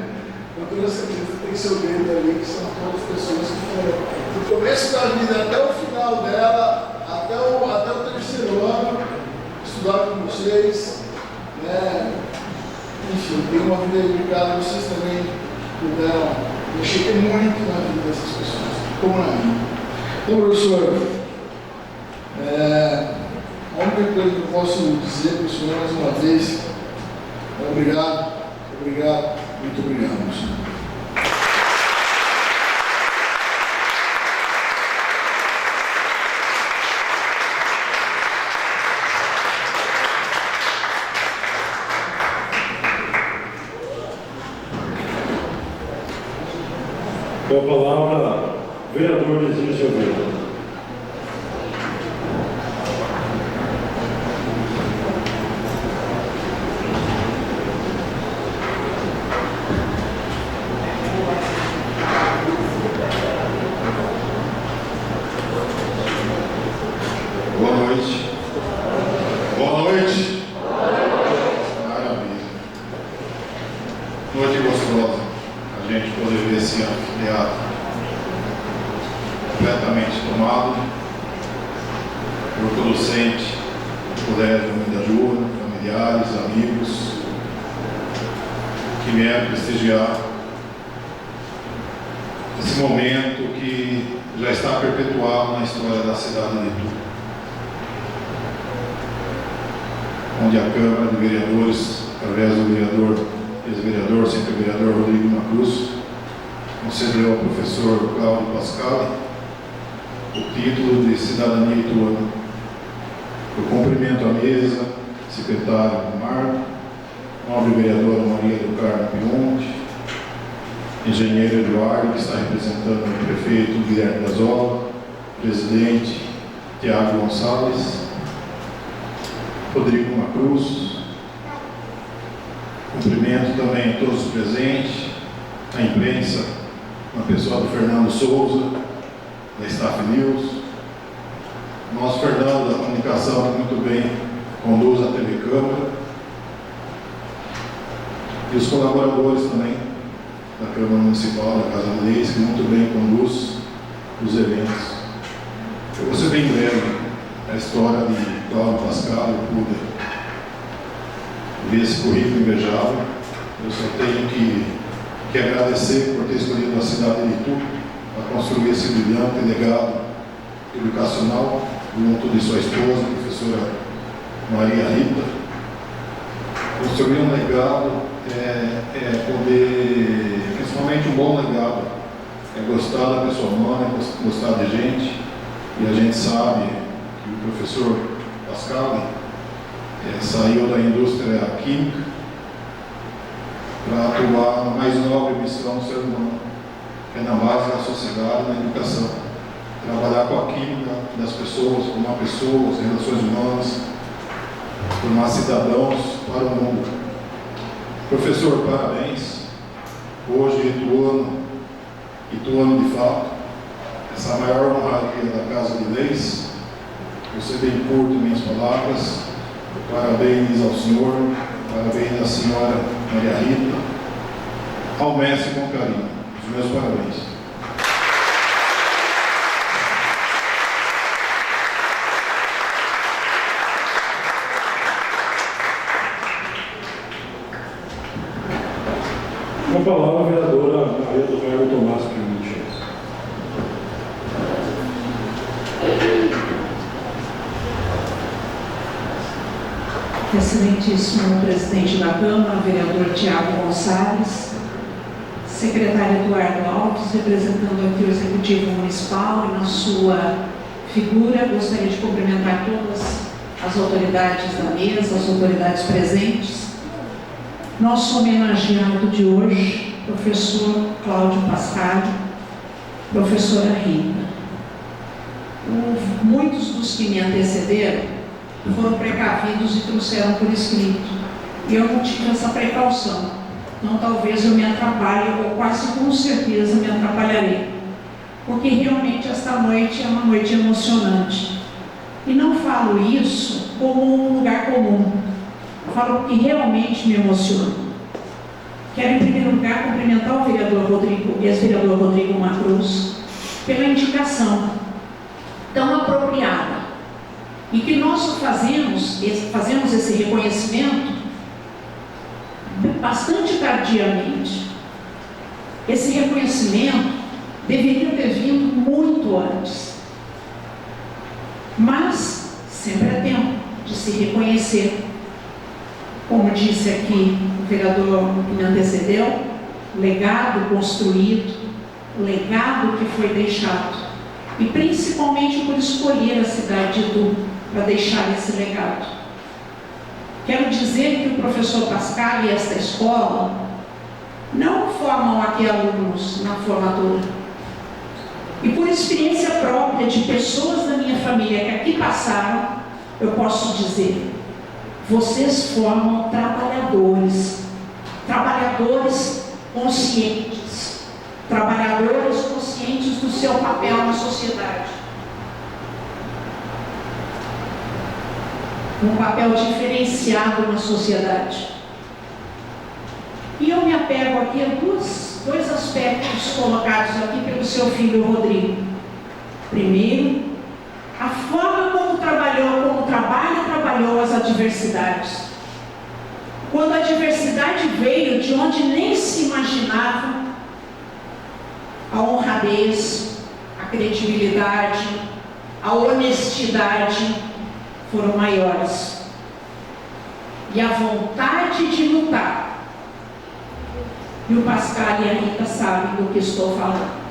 com toda certeza tem seu dedo ali, que são todas pessoas que foram do começo da vida até o final dela, até o terceiro ano, estudaram com vocês, né? Enfim, tem uma vida dedicada, vocês também puderam mexer muito na vida dessas pessoas, como na minha. Então, professor, a única coisa que eu posso dizer para o senhor mais uma vez é obrigado, muito obrigado, senhor. Com a palavra, vereador Lizinho Silveira. Boa noite. Boa noite. Maravilha. Noite gostosa. A gente poder ver esse anfiteatro completamente tomado. Corpo docente, colégio Mãe da Jura, familiares, amigos que vieram prestigiar esse momento que já está perpetuado na história da cidade de Itu, onde a Câmara de Vereadores, através do vereador, ex-vereador, sempre vereador Rodrigo Macruz, concedeu ao professor Cláudio Pascal o título de cidadania ituana. Eu cumprimento a mesa, secretário Marco, nobre vereadora Maria do Carmo Pionte, engenheiro Eduardo, que está representando o prefeito Guilherme Dazola, presidente Tiago Gonçalves, Rodrigo Macruz. Cumprimento também a todos os presentes, a imprensa, na pessoa do Fernando Souza, da Staff News. Nosso Fernando da comunicação, que muito bem conduz a TV Câmara. E os colaboradores também da Câmara Municipal, da Casa de Leis, que muito bem conduz os eventos. Eu vou ser bem breve. A história de Cláudio Pascal, eu pude ver esse currículo invejável. Eu só tenho que agradecer por ter escolhido a cidade de Itu para construir esse brilhante legado educacional junto de sua esposa, a professora Maria Rita. Construir um legado é poder, principalmente um bom legado, é gostar da pessoa humana, é gostar de gente, e a gente sabe que o professor Pascal saiu da indústria química para atuar na mais nobre missão do ser humano, que é na base da sociedade, na educação. Trabalhar com a química das pessoas, formar pessoas, relações humanas, formar cidadãos para o mundo. Professor, parabéns. Hoje, ituano de fato, essa maior honraria da Casa de Leis. Você bem curto minhas palavras. Parabéns ao senhor, parabéns à senhora Maria Rita, ao mestre com carinho. Os meus parabéns. Com a palavra, a vereadora Maria do Carmo Tomás Pionte. Excelentíssimo presidente da Câmara, vereador Tiago Gonçalves, secretário Eduardo Alves, representando aqui o Executivo Municipal, e na sua figura gostaria de cumprimentar todas as autoridades da mesa, as autoridades presentes. Nosso homenageado de hoje, professor Cláudio Pascal, professora Rita. Muitos dos que me antecederam foram precavidos e trouxeram por escrito. E eu não tive essa precaução. Então talvez eu me atrapalhe, ou quase com certeza me atrapalharei. Porque realmente esta noite é uma noite emocionante. E não falo isso como um lugar comum. Eu falo porque realmente me emociona. Quero em primeiro lugar cumprimentar o vereador Rodrigo, ex-vereador Rodrigo Macruz, pela indicação tão apropriada. E que nós fazemos esse reconhecimento bastante tardiamente. Esse reconhecimento deveria ter vindo muito antes. Mas sempre é tempo de se reconhecer. Como disse aqui o vereador que me antecedeu, legado construído, legado que foi deixado. E principalmente por escolher a cidade de Itu para deixar esse legado. Quero dizer que o professor Pascal e esta escola não formam aqui alunos na formatura. E por experiência própria de pessoas da minha família que aqui passaram, eu posso dizer, vocês formam trabalhadores conscientes, trabalhadores conscientes do seu papel na sociedade. Um papel diferenciado na sociedade. E eu me apego aqui a dois aspectos colocados aqui pelo seu filho Rodrigo. Primeiro, a forma como trabalhou as adversidades. Quando a adversidade veio de onde nem se imaginava, a honradez, a credibilidade, a honestidade foram maiores. E a vontade de lutar. E o Pascal e a Rita sabem do que estou falando.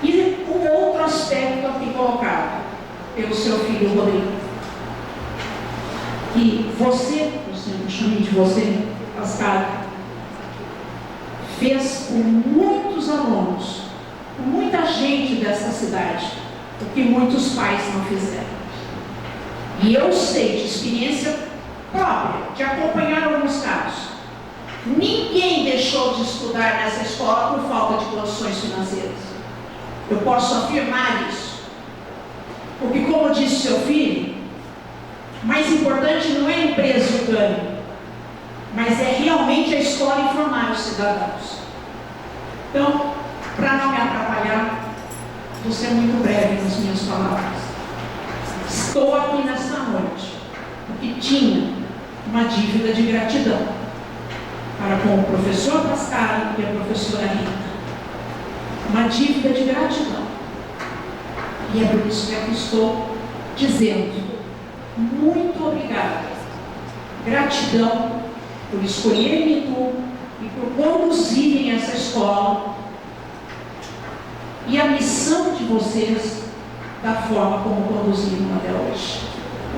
E um outro aspecto aqui colocado pelo seu filho Rodrigo. Que você me chame de você, Pascal, fez com muitos alunos, com muita gente dessa cidade, o que muitos pais não fizeram. E eu sei de experiência própria, de acompanhar alguns casos. Ninguém deixou de estudar nessa escola por falta de condições financeiras. Eu posso afirmar isso. Porque, como disse seu filho, o mais importante não é a empresa e o ganho, mas é realmente a escola informar os cidadãos. Então, para não me atrapalhar, vou ser muito breve nas minhas palavras. Estou aqui nesta noite porque tinha uma dívida de gratidão para com o professor Pascal e a professora Rita. Uma dívida de gratidão. E é por isso que aqui estou dizendo muito obrigada. Gratidão por escolherem tu e por conduzirem essa escola e a missão de vocês da forma como conduziram até hoje.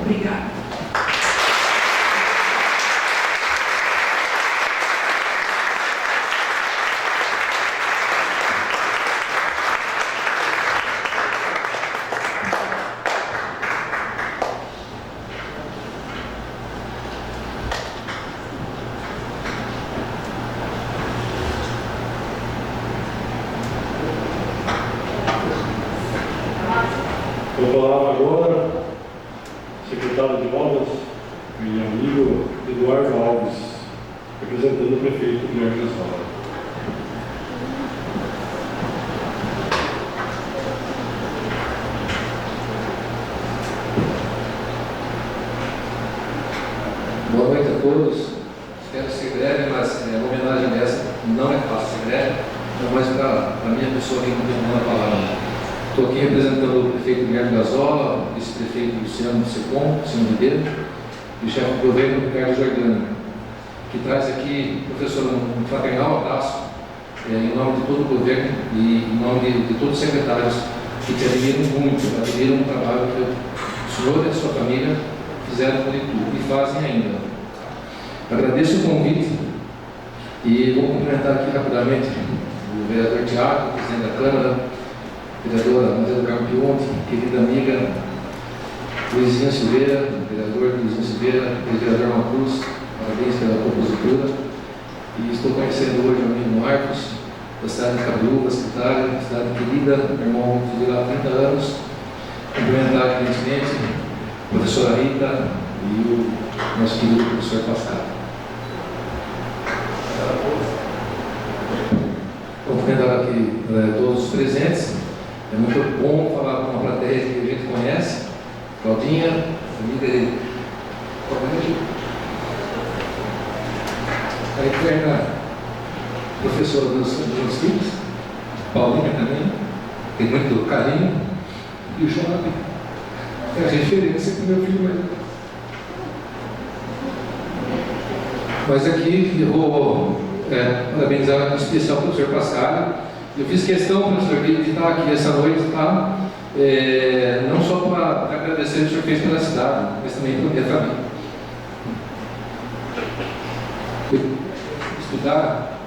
Obrigada. Eu falava agora, secretário de obras, meu amigo Eduardo Alves, representando o prefeito Guilherme Gazola. Boa noite a todos. Espero ser breve, mas uma homenagem dessa não é fácil ser breve, não mais para a minha pessoa que não a palavra. Estou aqui representando o prefeito Guilherme Gazola, o vice-prefeito Luciano Secom, Luciano Ribeiro, e o chefe do governo Ricardo Jordano, que traz aqui, professor, um fraternal abraço em nome de todo o governo e em nome de todos os secretários que te admiram muito, admiram o trabalho que o senhor e a sua família fizeram por Itu e fazem ainda. Agradeço o convite e vou cumprimentar aqui rapidamente o vereador Tiago, presidente da Câmara, vereadora Maria do Carmo Pionte, querida amiga Luizinha Silveira, vereador Luizinha Silveira, vereador Macruz, parabéns pela propositura. E estou conhecendo hoje o amigo Marcos, da cidade de Cabruva, secretária, cidade querida, meu irmão vive lá há 30 anos. Cumprimentar evidentemente a professora Rita e o nosso querido professor Pascal. Cumprimentar aqui todos os presentes. É muito bom falar com uma plateia que a gente conhece. Claudinha, amiga de a eterna professora dos filhos, Paulinha também, tem muito carinho, e o João é a referência para o meu filho. Mas aqui eu vou parabenizar em especial o professor Pascal. Eu fiz questão, professor, de estar aqui essa noite, tá? Não só para agradecer o que o senhor fez pela cidade, mas também pela minha família. Estudar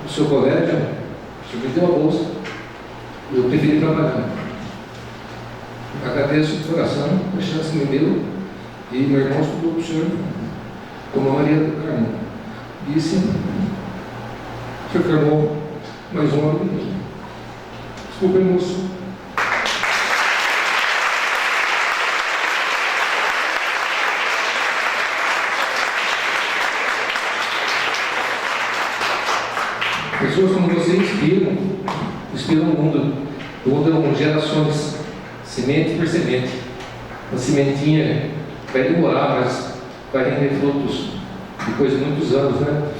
no seu colégio, o senhor me deu a bolsa, eu preferi trabalhar. Agradeço de coração a chance que me deu e meu irmão estudou para o senhor, como a Maria do Carmo disse, o senhor formou mais um aluno. Desculpa, moço. Pessoas como você inspiram o mundo. Mudam gerações, semente por semente. A sementinha vai demorar, mas vai render frutos depois de muitos anos, né?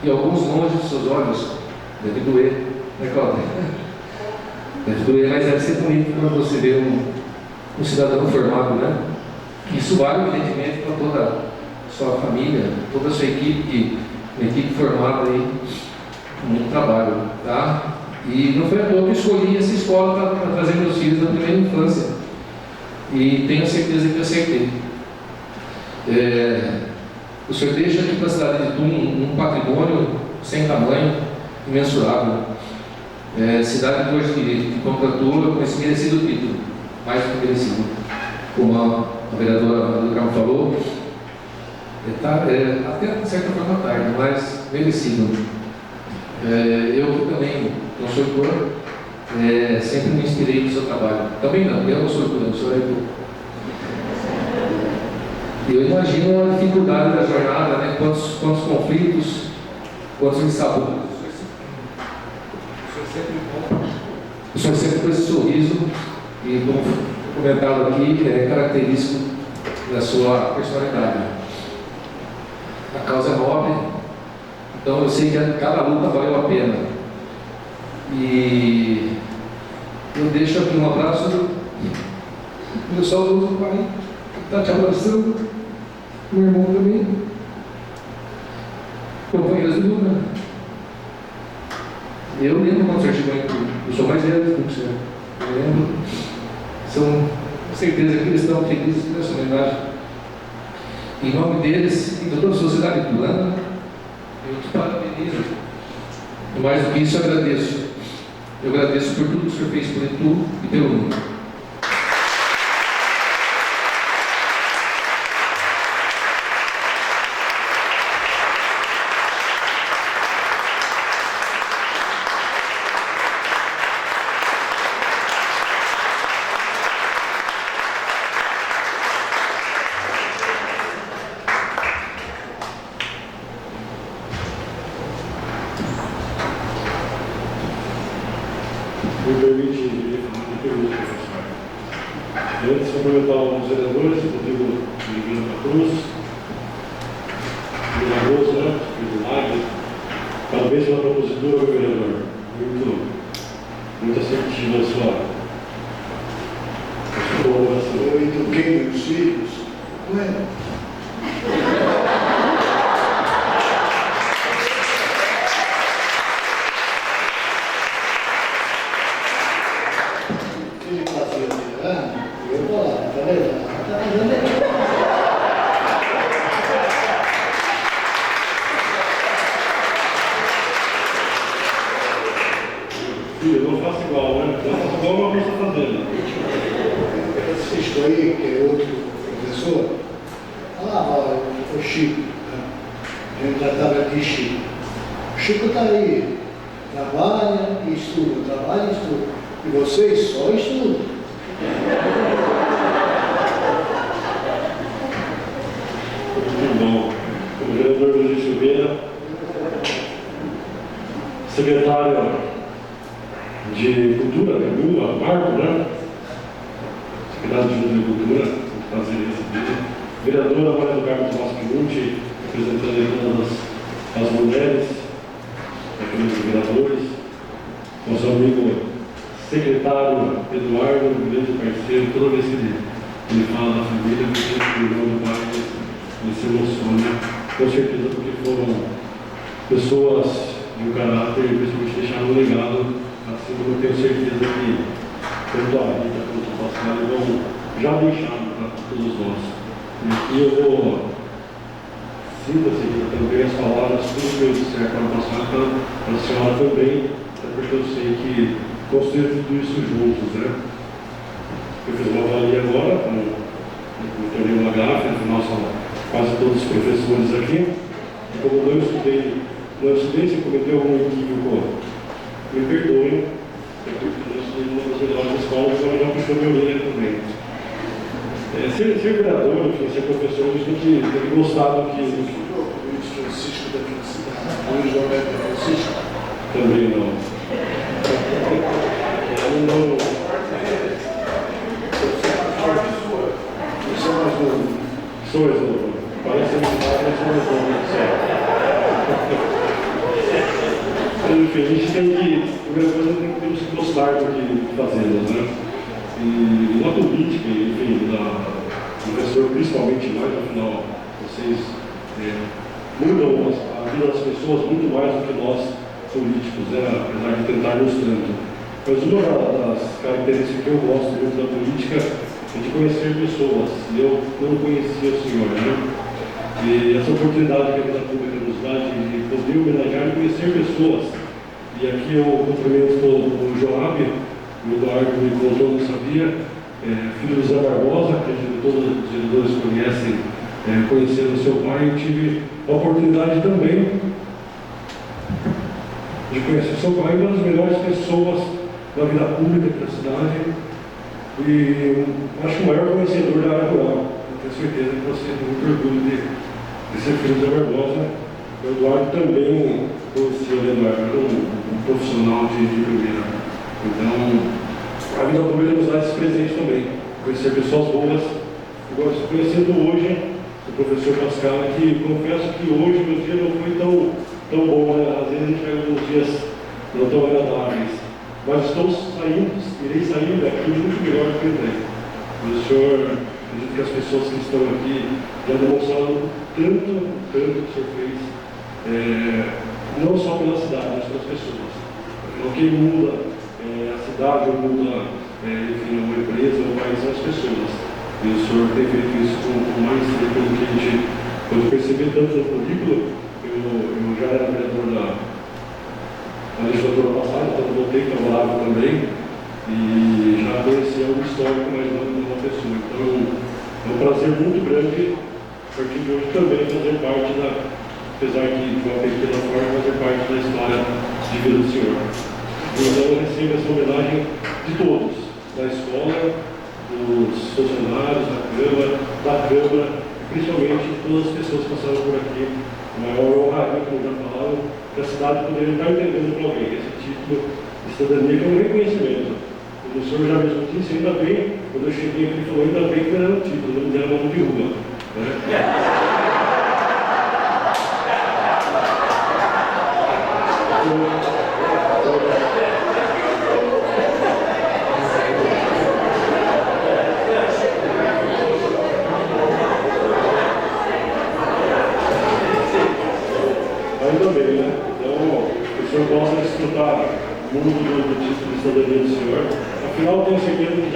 E alguns longe dos seus olhos, deve doer, né, Cláudia? Deve doer, mas deve ser bonito quando você vê um cidadão formado, né? Isso vale, evidentemente, para toda a sua família, toda a sua equipe, uma equipe formada aí, muito trabalho, tá? E não foi à toa que eu escolhi essa escola para trazer meus filhos na primeira infância. E tenho certeza que acertei. O senhor deixa aqui para a cidade de Itu um patrimônio sem tamanho, imensurável. Cidade hoje que contratou com esse merecido título, mais do que merecido. Como a vereadora do Carmo falou, até de certa forma tarde, mas merecido. Eu que também não sou cor, sempre me inspirei no seu trabalho. Também não, eu não sou cor, eu sou reitor. Eu imagino a dificuldade da jornada, né? Quantos conflitos, quantos insaburos. O senhor sempre com esse sorriso, e como comentado aqui, é característico da sua personalidade. A causa é nobre, então eu sei que cada luta valeu a pena. E eu deixo aqui um abraço do meu saudoso pai, que está te abraçando, meu irmão também, companheiros de luta. Eu lembro quando o senhor chegou em Itu, eu sou mais velho do que o senhor. Eu lembro, são com certeza que eles estão felizes nessa homenagem. Em nome deles e de toda a sociedade itulana, eu te parabenizo. E mais do que isso, eu agradeço. Eu agradeço por tudo que o senhor fez por Itu e pelo mundo. Me permite, professor. Antes, cumprimentar alguns vereadores, Rodrigo Livino da Cruz, Milagroso, né? Milagre. Parabéns pela propositura, meu vereador. Muito assertiva a sua colaboração. Eu eduquei meus filhos. Ué. Ele fazia verano, eu vou lá, tá vendo? Tá fazendo verano. Filho, não faça igual, né? Não faça igual, mas você está fazendo. Esse Chico aí, que é outro professor, falava, o Chico, né? A gente tratava de Chico. O Chico está aí, trabalha e estuda, trabalha e estuda. E vocês só estudam. Muito bom. O vereador Luiz Silveira, secretário de Cultura, Marco, né? Secretário de Cultura, muito prazer em receber. Vereadora Maria do Carmo Tomás Pinucci, representando todas as mulheres, aqui dos vereadores. Nosso amigo secretário Eduardo, grande parceiro, toda vez que ele fala da família, do irmão do pai, ele se emociona, com certeza, porque foram pessoas de um caráter, principalmente deixaram um legado, assim como eu tenho certeza que tanto a Rita quanto o Pascal vão já deixaram para todos nós. E eu vou, sinta-se também as palavras, tudo que eu disser para o Pascal, para a senhora também, até porque eu sei que construir tudo isso juntos, né? Eu fiz uma avalia agora, me tornei uma gafe, afinal são quase todos os professores aqui. E como não estudei, se cometeu algum equívoco, me perdoem, porque eu estudei numa das melhores escolas, agora já puxou minha orelha também. Ser vereador, enfim, ser professor, a gente tem que gostar do que. Luiz Francisco da Felicidade. Luiz Roberto da Francisco. Também não. Não. Você é mais novo. Sou ex-aluno. Parece militar, mas sou ex-aluno. Enfim, a gente tem que, primeira coisa, temos que gostar do que fazemos, né? E na política, enfim, professor principalmente mais, afinal, vocês mudam a vida das pessoas muito mais do que nós políticos, né? Apesar de tentarmos tanto. Mas uma das características que eu gosto muito da política é de conhecer pessoas. E eu não conhecia o senhor, né? E essa oportunidade que a vida pública nos dá de poder homenagear e conhecer pessoas. E aqui eu cumprimento o Joab, o Eduardo me contou, não sabia, filho do Zé Barbosa, que todos os vereadores conhecem, conhecendo o seu pai. Eu tive a oportunidade também de conhecer o seu pai, uma das melhores pessoas da vida pública da cidade, e acho o maior conhecedor da área rural. Eu tenho certeza que você tem muito orgulho de ser filho do Zé Barbosa. O Eduardo também conhecia o Eduardo, era um profissional de primeira. Então, a vida pública nos dá esse presente também, conhecer pessoas boas. Eu estou conhecendo hoje o professor Pascal, que confesso que hoje o meu dia não foi tão bom, né? Às vezes a gente pega alguns dias não tão agradáveis, mas irei sair daqui muito melhor do que entrei. O senhor, acredito que as pessoas que estão aqui já demonstraram tanto que o senhor fez, não só pela cidade, mas pelas pessoas. Afinal, quem muda a cidade ou muda, enfim, uma empresa ou um país são as pessoas. E o senhor tem feito isso com mais pelo que a gente pode perceber tanto no currículo. Eu já era vereador da legislatura passada, quando voltei, trabalhava também, e já conhecia o histórico mais novo de uma pessoa. Então, é um prazer muito grande, a partir de hoje também, fazer parte apesar de uma pequena forma, fazer parte da história de vida do senhor. Então, eu recebo essa homenagem de todos, da escola, dos funcionários, da Câmara, principalmente de todas as pessoas que passaram por aqui. A maior honra, como já falaram, que a cidade poderia estar entregando para alguém esse título de cidadania, que é um reconhecimento. O senhor já mesmo disse, ainda bem, quando eu cheguei aqui, ele falou, ainda bem que não era um título, não me deram nome de rua. Né? Ainda bem, né? Então, o senhor possa desfrutar muito do título de cidadania do senhor. Afinal, tenho certeza que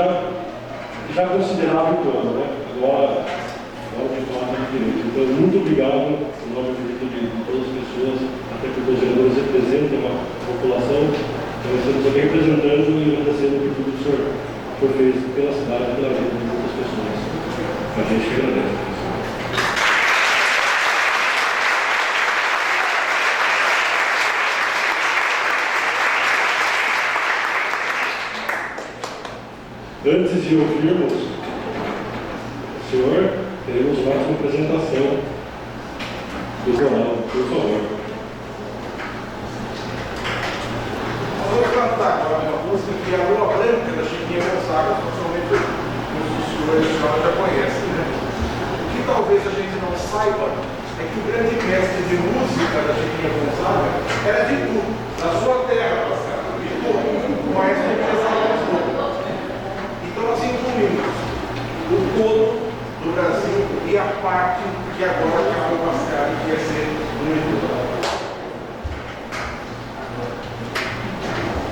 já considerava o plano, né? Agora, de fato, é direito. Então, muito obrigado, em nome de todas as pessoas, até porque os vereadores representam a população. Então, estamos aqui representando e agradecendo por tudo que o senhor fez pela cidade e pela vida de muitas pessoas. A gente que agradece. Antes de ouvirmos o senhor, teremos mais uma apresentação do jornal, por favor. Nós vamos cantar agora uma música que é a Lua Branca, da Chiquinha Gonzaga, principalmente os senhores já conhecem, né? O que talvez a gente não saiba é que o grande mestre de música da Chiquinha Gonzaga era de Itu, da sua terra, Pascal, de Itu, o maestro de Pascal. Então, nós incluímos o todo do Brasil e a parte que agora cabe ao Pascal, que ia ser do Itu.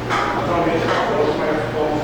Naturalmente, acabou os mais povos.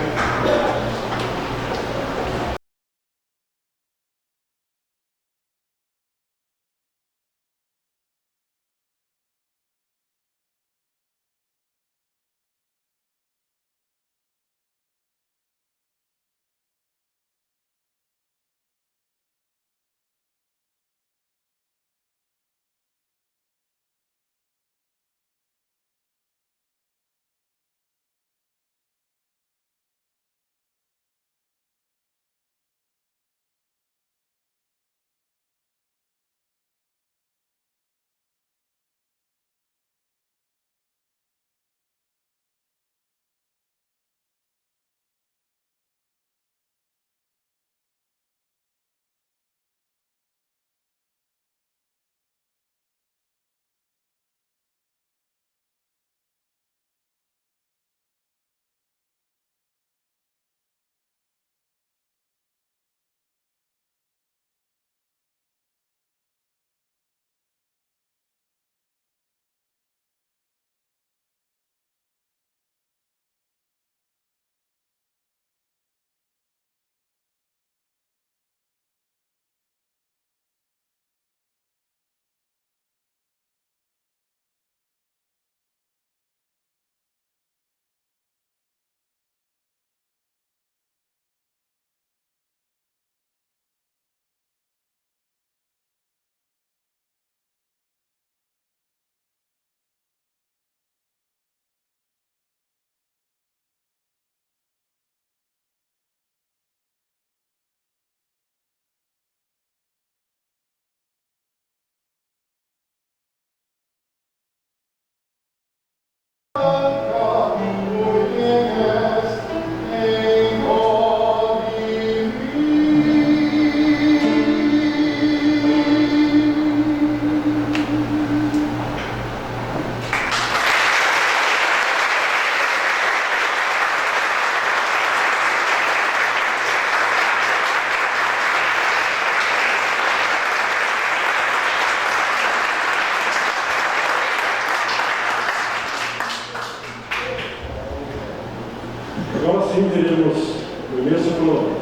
o imenso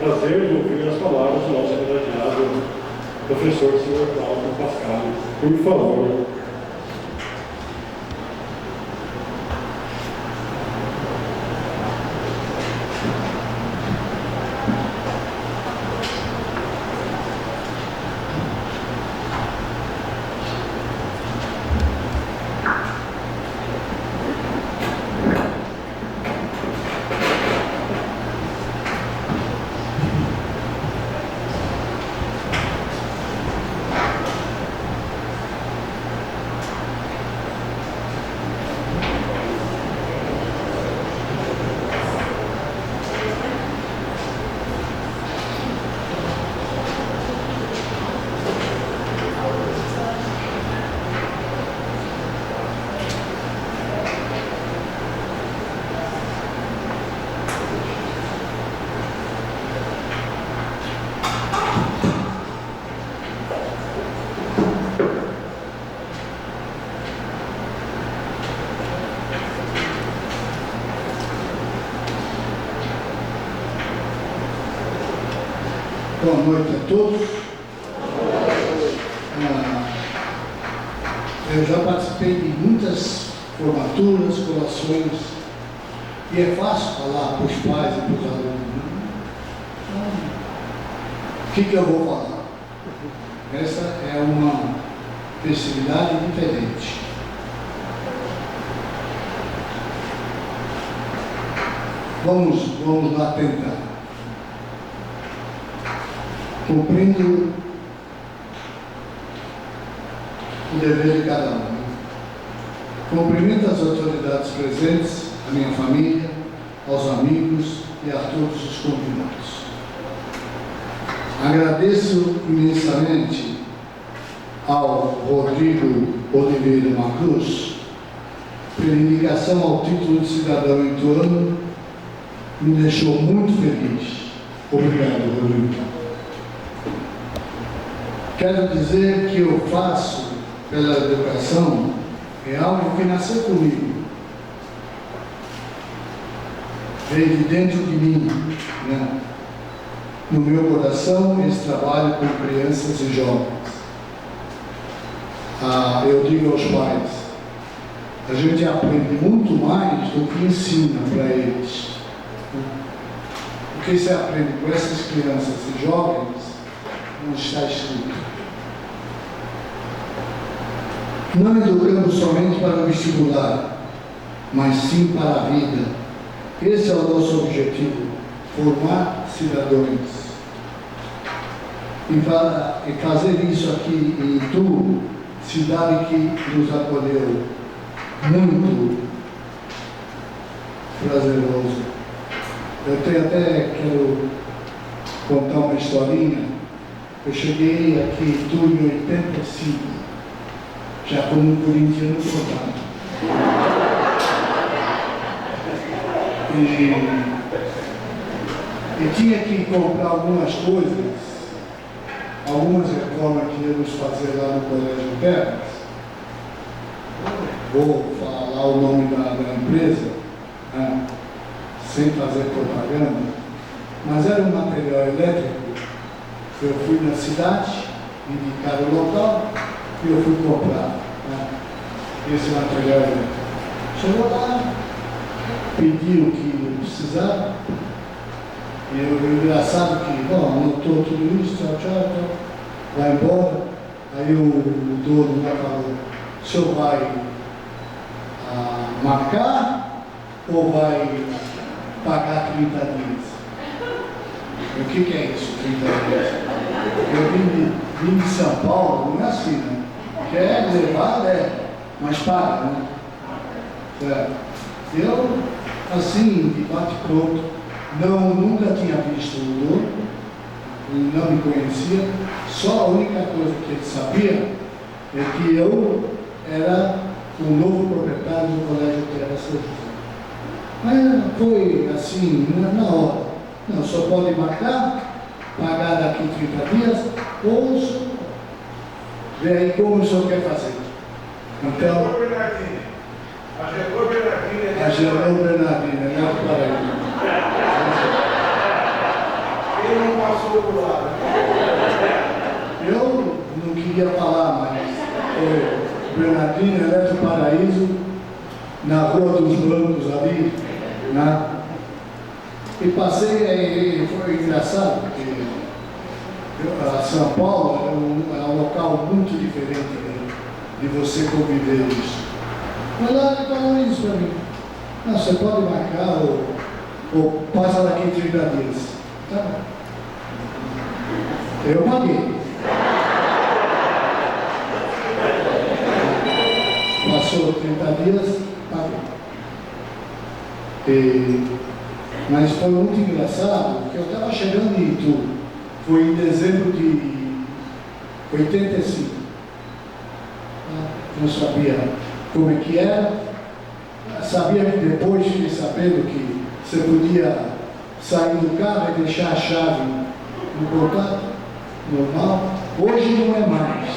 prazer de ouvir as palavras do nosso homenageado professor Sr. Cláudio Pascal. Por favor. Boa noite a todos. Eu já participei de muitas formaturas, colações, e é fácil falar para os pais e para os alunos. Né? O que eu vou falar? Essa é uma festividade diferente. Vamos lá tentar. Cumprindo o dever de cada um. Cumprimento as autoridades presentes, a minha família, aos amigos e a todos os convidados. Agradeço imensamente ao Rodrigo Oliveira Macruz pela indicação ao título de cidadão entorno, me deixou muito feliz. Obrigado, Rodrigo. Quero dizer que eu faço pela educação é algo que nasceu comigo. Veio de dentro de mim, né? No meu coração, esse trabalho com crianças e jovens. Eu digo aos pais, a gente aprende muito mais do que ensina para eles. O que se aprende com essas crianças e jovens não está escrito. Não educamos somente para o vestibular, mas sim para a vida. Esse é o nosso objetivo, formar cidadãos. E fazer isso aqui em Itu, cidade que nos acolheu, muito prazeroso. Eu quero contar uma historinha. Eu cheguei aqui em Itu em 85, já como corintiano formado. E tinha que comprar algumas coisas, algumas reformas que íamos fazer lá no Colégio Terras. Vou falar o nome da empresa, né, sem fazer propaganda, mas era um material elétrico. Eu fui na cidade, indicaram o local e eu fui comprar, né, esse material elétrico. Chegou lá, pedi o que precisava, e o engraçado que, bom, anotou tudo isso, tchau, vai embora. Aí o dono já falou, o senhor vai marcar ou vai pagar 30 dias? O que é isso, 30 dias? Eu vim de São Paulo, não é assim, né? Quer levar, mas paga, né? Certo? Eu, assim, de bate-pronto, nunca tinha visto o dono, não me conhecia, só a única coisa que ele sabia é que eu era o novo proprietário do Colégio Terra São José. Mas foi assim, na hora. Não, só pode marcar, pagar daqui 30 dias, ou ver aí como o senhor quer fazer. Então, Agenor Bernardini, né? Para ele. passou por lá, né? Eu não queria falar, mas foi Bernardino, Eletro Paraíso, na Rua dos Bancos ali, né? E passei, foi engraçado, porque São Paulo é um local muito diferente, né, de você conviver isso. Mas lá ele falou isso para mim. Não, você pode marcar ou passa daqui 30 dias. Tá bom. Eu paguei. Passou 30 dias, paguei. Mas foi muito engraçado, porque eu estava chegando em Itu. Foi em dezembro de 85. Não sabia como é que era. Sabia que depois fiquei sabendo que você podia sair do carro e deixar a chave no contato, normal. Hoje não é mais.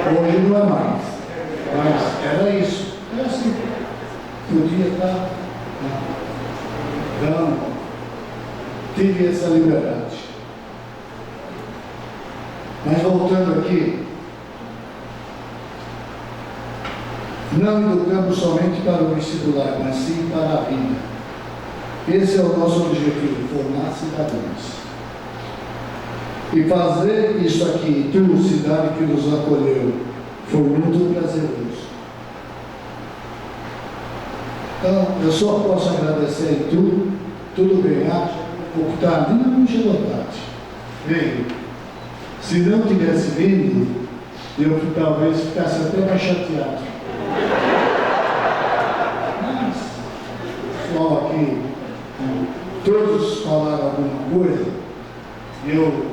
Hoje não é mais. Mas era isso. Era assim. Podia estar. Então, tive essa liberdade. Mas voltando aqui, não educamos somente para o vestibular, mas sim para a vida. Esse é o nosso objetivo, formar cidadãos. E fazer isso aqui, tu, cidade que nos acolheu, foi muito prazeroso. Então, eu só posso agradecer tudo bem, pouco tarde, não chegou tarde. Veio. Se não tivesse vindo, eu talvez ficasse até mais chateado. Mas, só aqui, todos falaram alguma coisa, eu,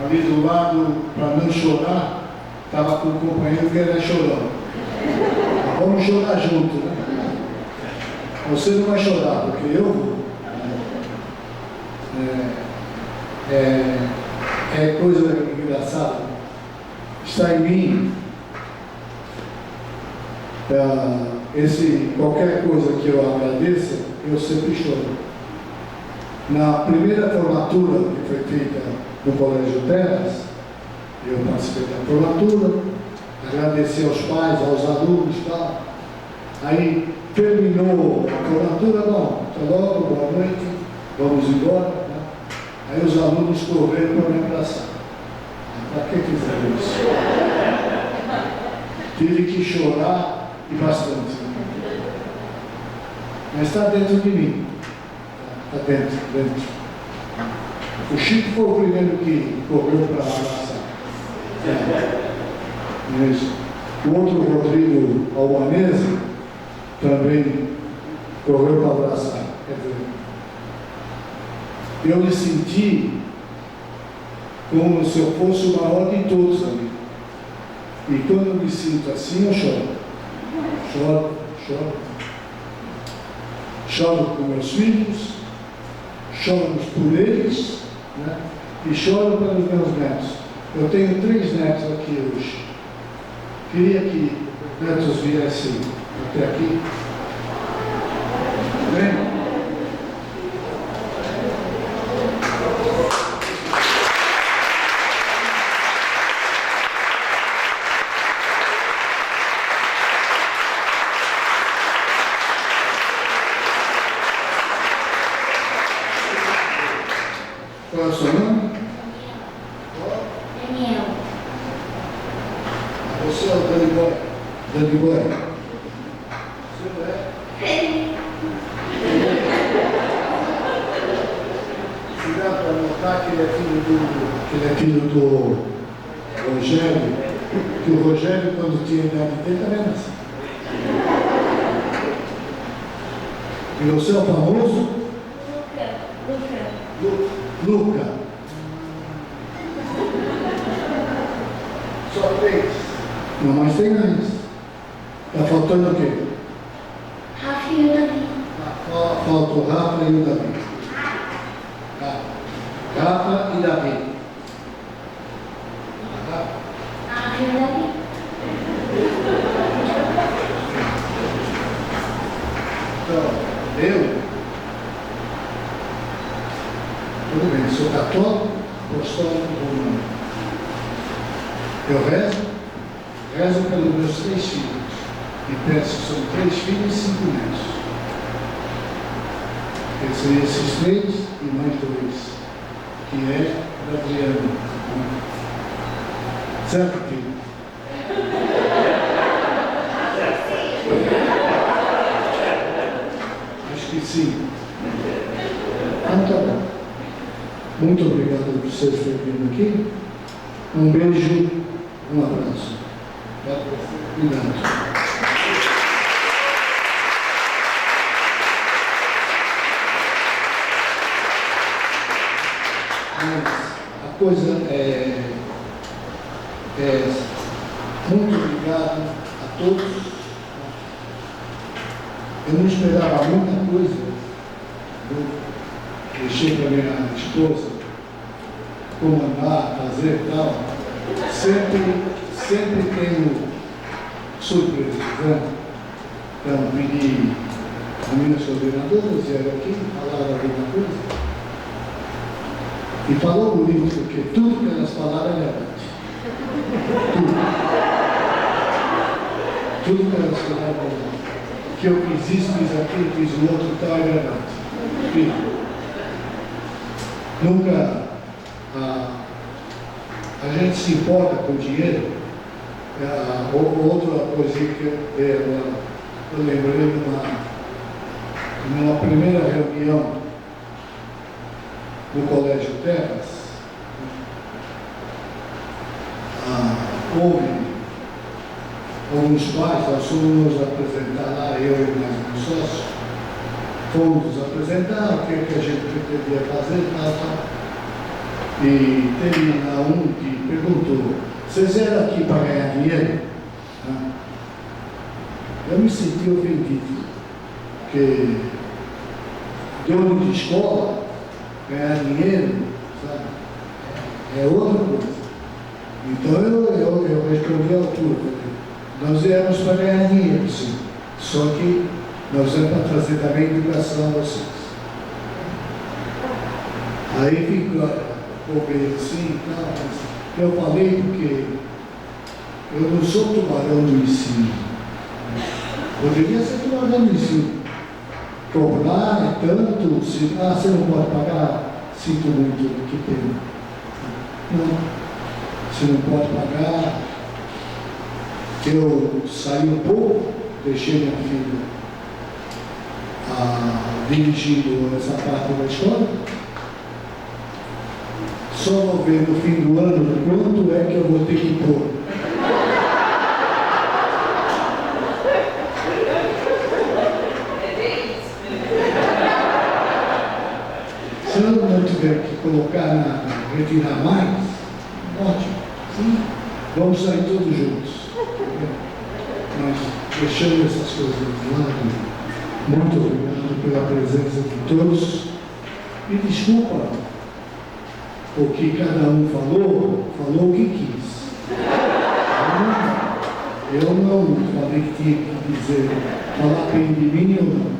ali do lado, para não chorar, estava com um companheiro que era chorando. Vamos chorar junto, né? Você não vai chorar, porque eu vou. É coisa engraçada. Está em mim. Qualquer coisa que eu agradeça, eu sempre choro. Na primeira formatura que foi feita no Colégio Terras, eu participei da formatura, agradeci aos pais, aos alunos e tal. Aí terminou a formatura, bom, até logo, boa noite, vamos embora. Né? Aí os alunos correram para me abraçar. Para que fizeram isso? Tive que chorar e bastante. Mas está dentro de mim. Está dentro. O Chico foi o primeiro que correu para abraçar. Isso. O outro, Rodrigo Albanese, também correu para abraçar. Eu me senti como se eu fosse o maior de todos ali. E quando eu me sinto assim, eu choro. Choro com meus filhos, choro por eles, né? E choro pelos meus netos. Eu tenho 3 netos aqui hoje. Queria que os netos viessem até aqui. Bem? Qual é o seu nome? Daniel. Você é o Dani Boy. Dani Boy. Você é? Cuidado para notar que ele é filho do Rogério, que o Rogério, quando tinha idade dele, também nasceu. E você é o famoso? Luca. Só 3. Não, mas tem mais. Está faltando o quê? Rafa e o Davi. Falta o Rafa e o Davi. Rafa e Davi. Rafa e o Davi. Então, eu Tudo bem, sou católico, apostólico romano. Eu rezo pelos meus 3 filhos. E peço, são 3 filhos e 5 netos. Esses 3 e mais 2, que é da Adriana. Certo, filho? Acho que sim. Então tá bom. Muito obrigado por vocês terem vindo aqui. Um beijo, um abraço. Obrigado. A coisa muito obrigado a todos. Eu não esperava muita coisa. Eu deixei para minha esposa comandar, fazer e tal. Sempre tenho surpresas, né? Então, pedi a minhas coordenadoras, vieram aqui, falaram alguma coisa. E falou bonito, porque tudo que elas falaram é verdade. Tudo que elas falaram é verdade. Que eu fiz isso, fiz aquilo, fiz o outro e tal, é verdade. Nunca a gente se importa com dinheiro. Outra coisa que eu lembrei numa primeira reunião no Colégio Terras, houve alguns pais, nós fomos nos apresentar lá, eu e mais um sócio, fomos nos apresentar o que a gente pretendia fazer, tal. E teve lá um que perguntou: vocês vieram aqui para ganhar dinheiro? Eu me senti ofendido, porque dono de escola, ganhar dinheiro, sabe? É outra coisa. Então eu respondi à altura, nós viemos para ganhar dinheiro, sim. Só que nós viemos para trazer também educação a vocês. Aí ficou assim, tal, mas eu falei porque eu não sou tubarão do ensino. Poderia ser tubarão do ensino. Cobrar é tanto, você não pode pagar, sinto muito, que pena. Não, você não pode pagar. Eu saí um pouco, deixei minha filha dirigindo essa parte da escola. Só vou ver no fim do ano quanto é que eu vou ter que pôr. Se eu não tiver que colocar retirar mais, ótimo. Sim, vamos sair todos juntos. Mas deixando essas coisas de lado, muito obrigado pela presença de todos. E desculpa o que cada um falou o que quis. Eu não falei que tinha que dizer, falar bem de mim ou não.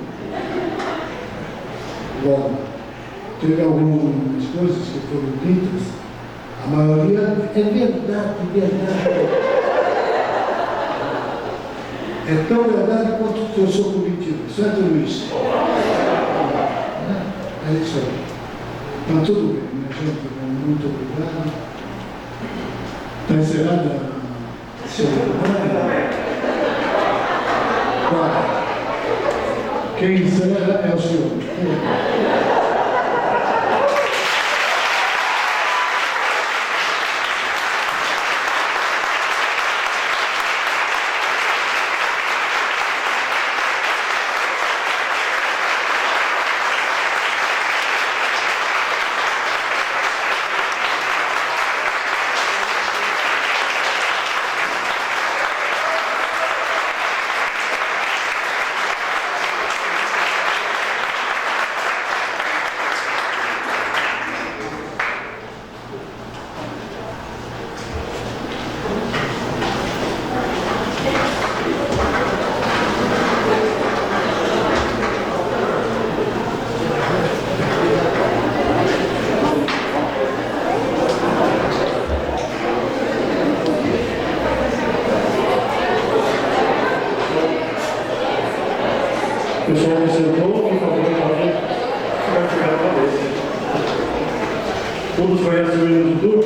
Logo, teve algumas coisas que foram ditas, a maioria é verdade. É tão verdade quanto que eu sou corintiano, certo, Luiz? É isso aí. Então, tudo bem, minha gente, muito obrigado. Está encerrada a cerimônia? Quem encerra é o senhor. chegar na cabeça. Todos conhecem o hino do tour?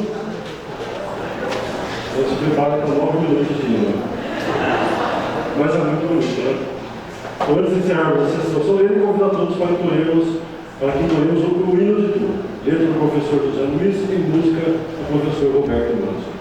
Então se prepara para 9 minutos de hino. Mas é muito bonito, né? Então, antes de encerrarmos a sessão solene, convido a todos para que entoemos o hino de tour. Letra do professor José Luiz e música do professor Roberto Manso.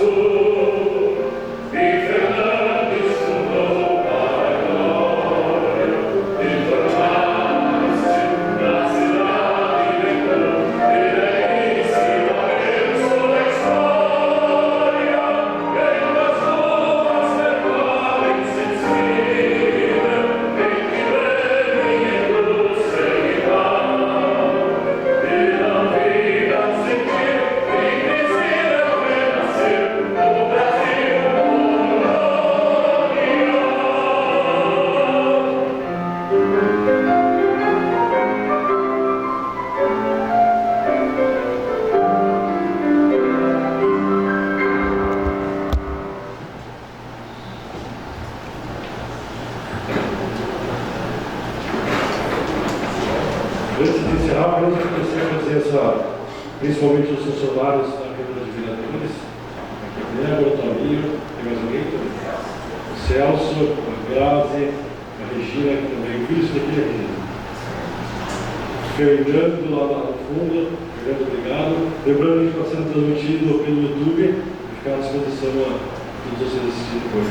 Azul. nós oferecer a presença, principalmente dos funcionários da Câmara de Vereadores, aqui a Débora, o Toninho, tem mais alguém? O Celso, a Grazi, a Regina, que também viu isso daqui, Regina. Fernando, lá no fundo. Fernando, obrigado. Lembrando que está sendo transmitido pelo YouTube, vai ficar à disposição a todos vocês assistirem depois.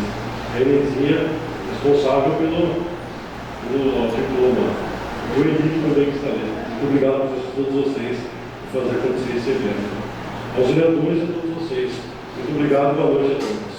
A Enezinha, responsável pelo diploma. E o Henrique também que está ali. Muito obrigado a todos vocês por fazer acontecer esse evento. Aos vereadores e a todos vocês. Muito obrigado e boa noite a todos.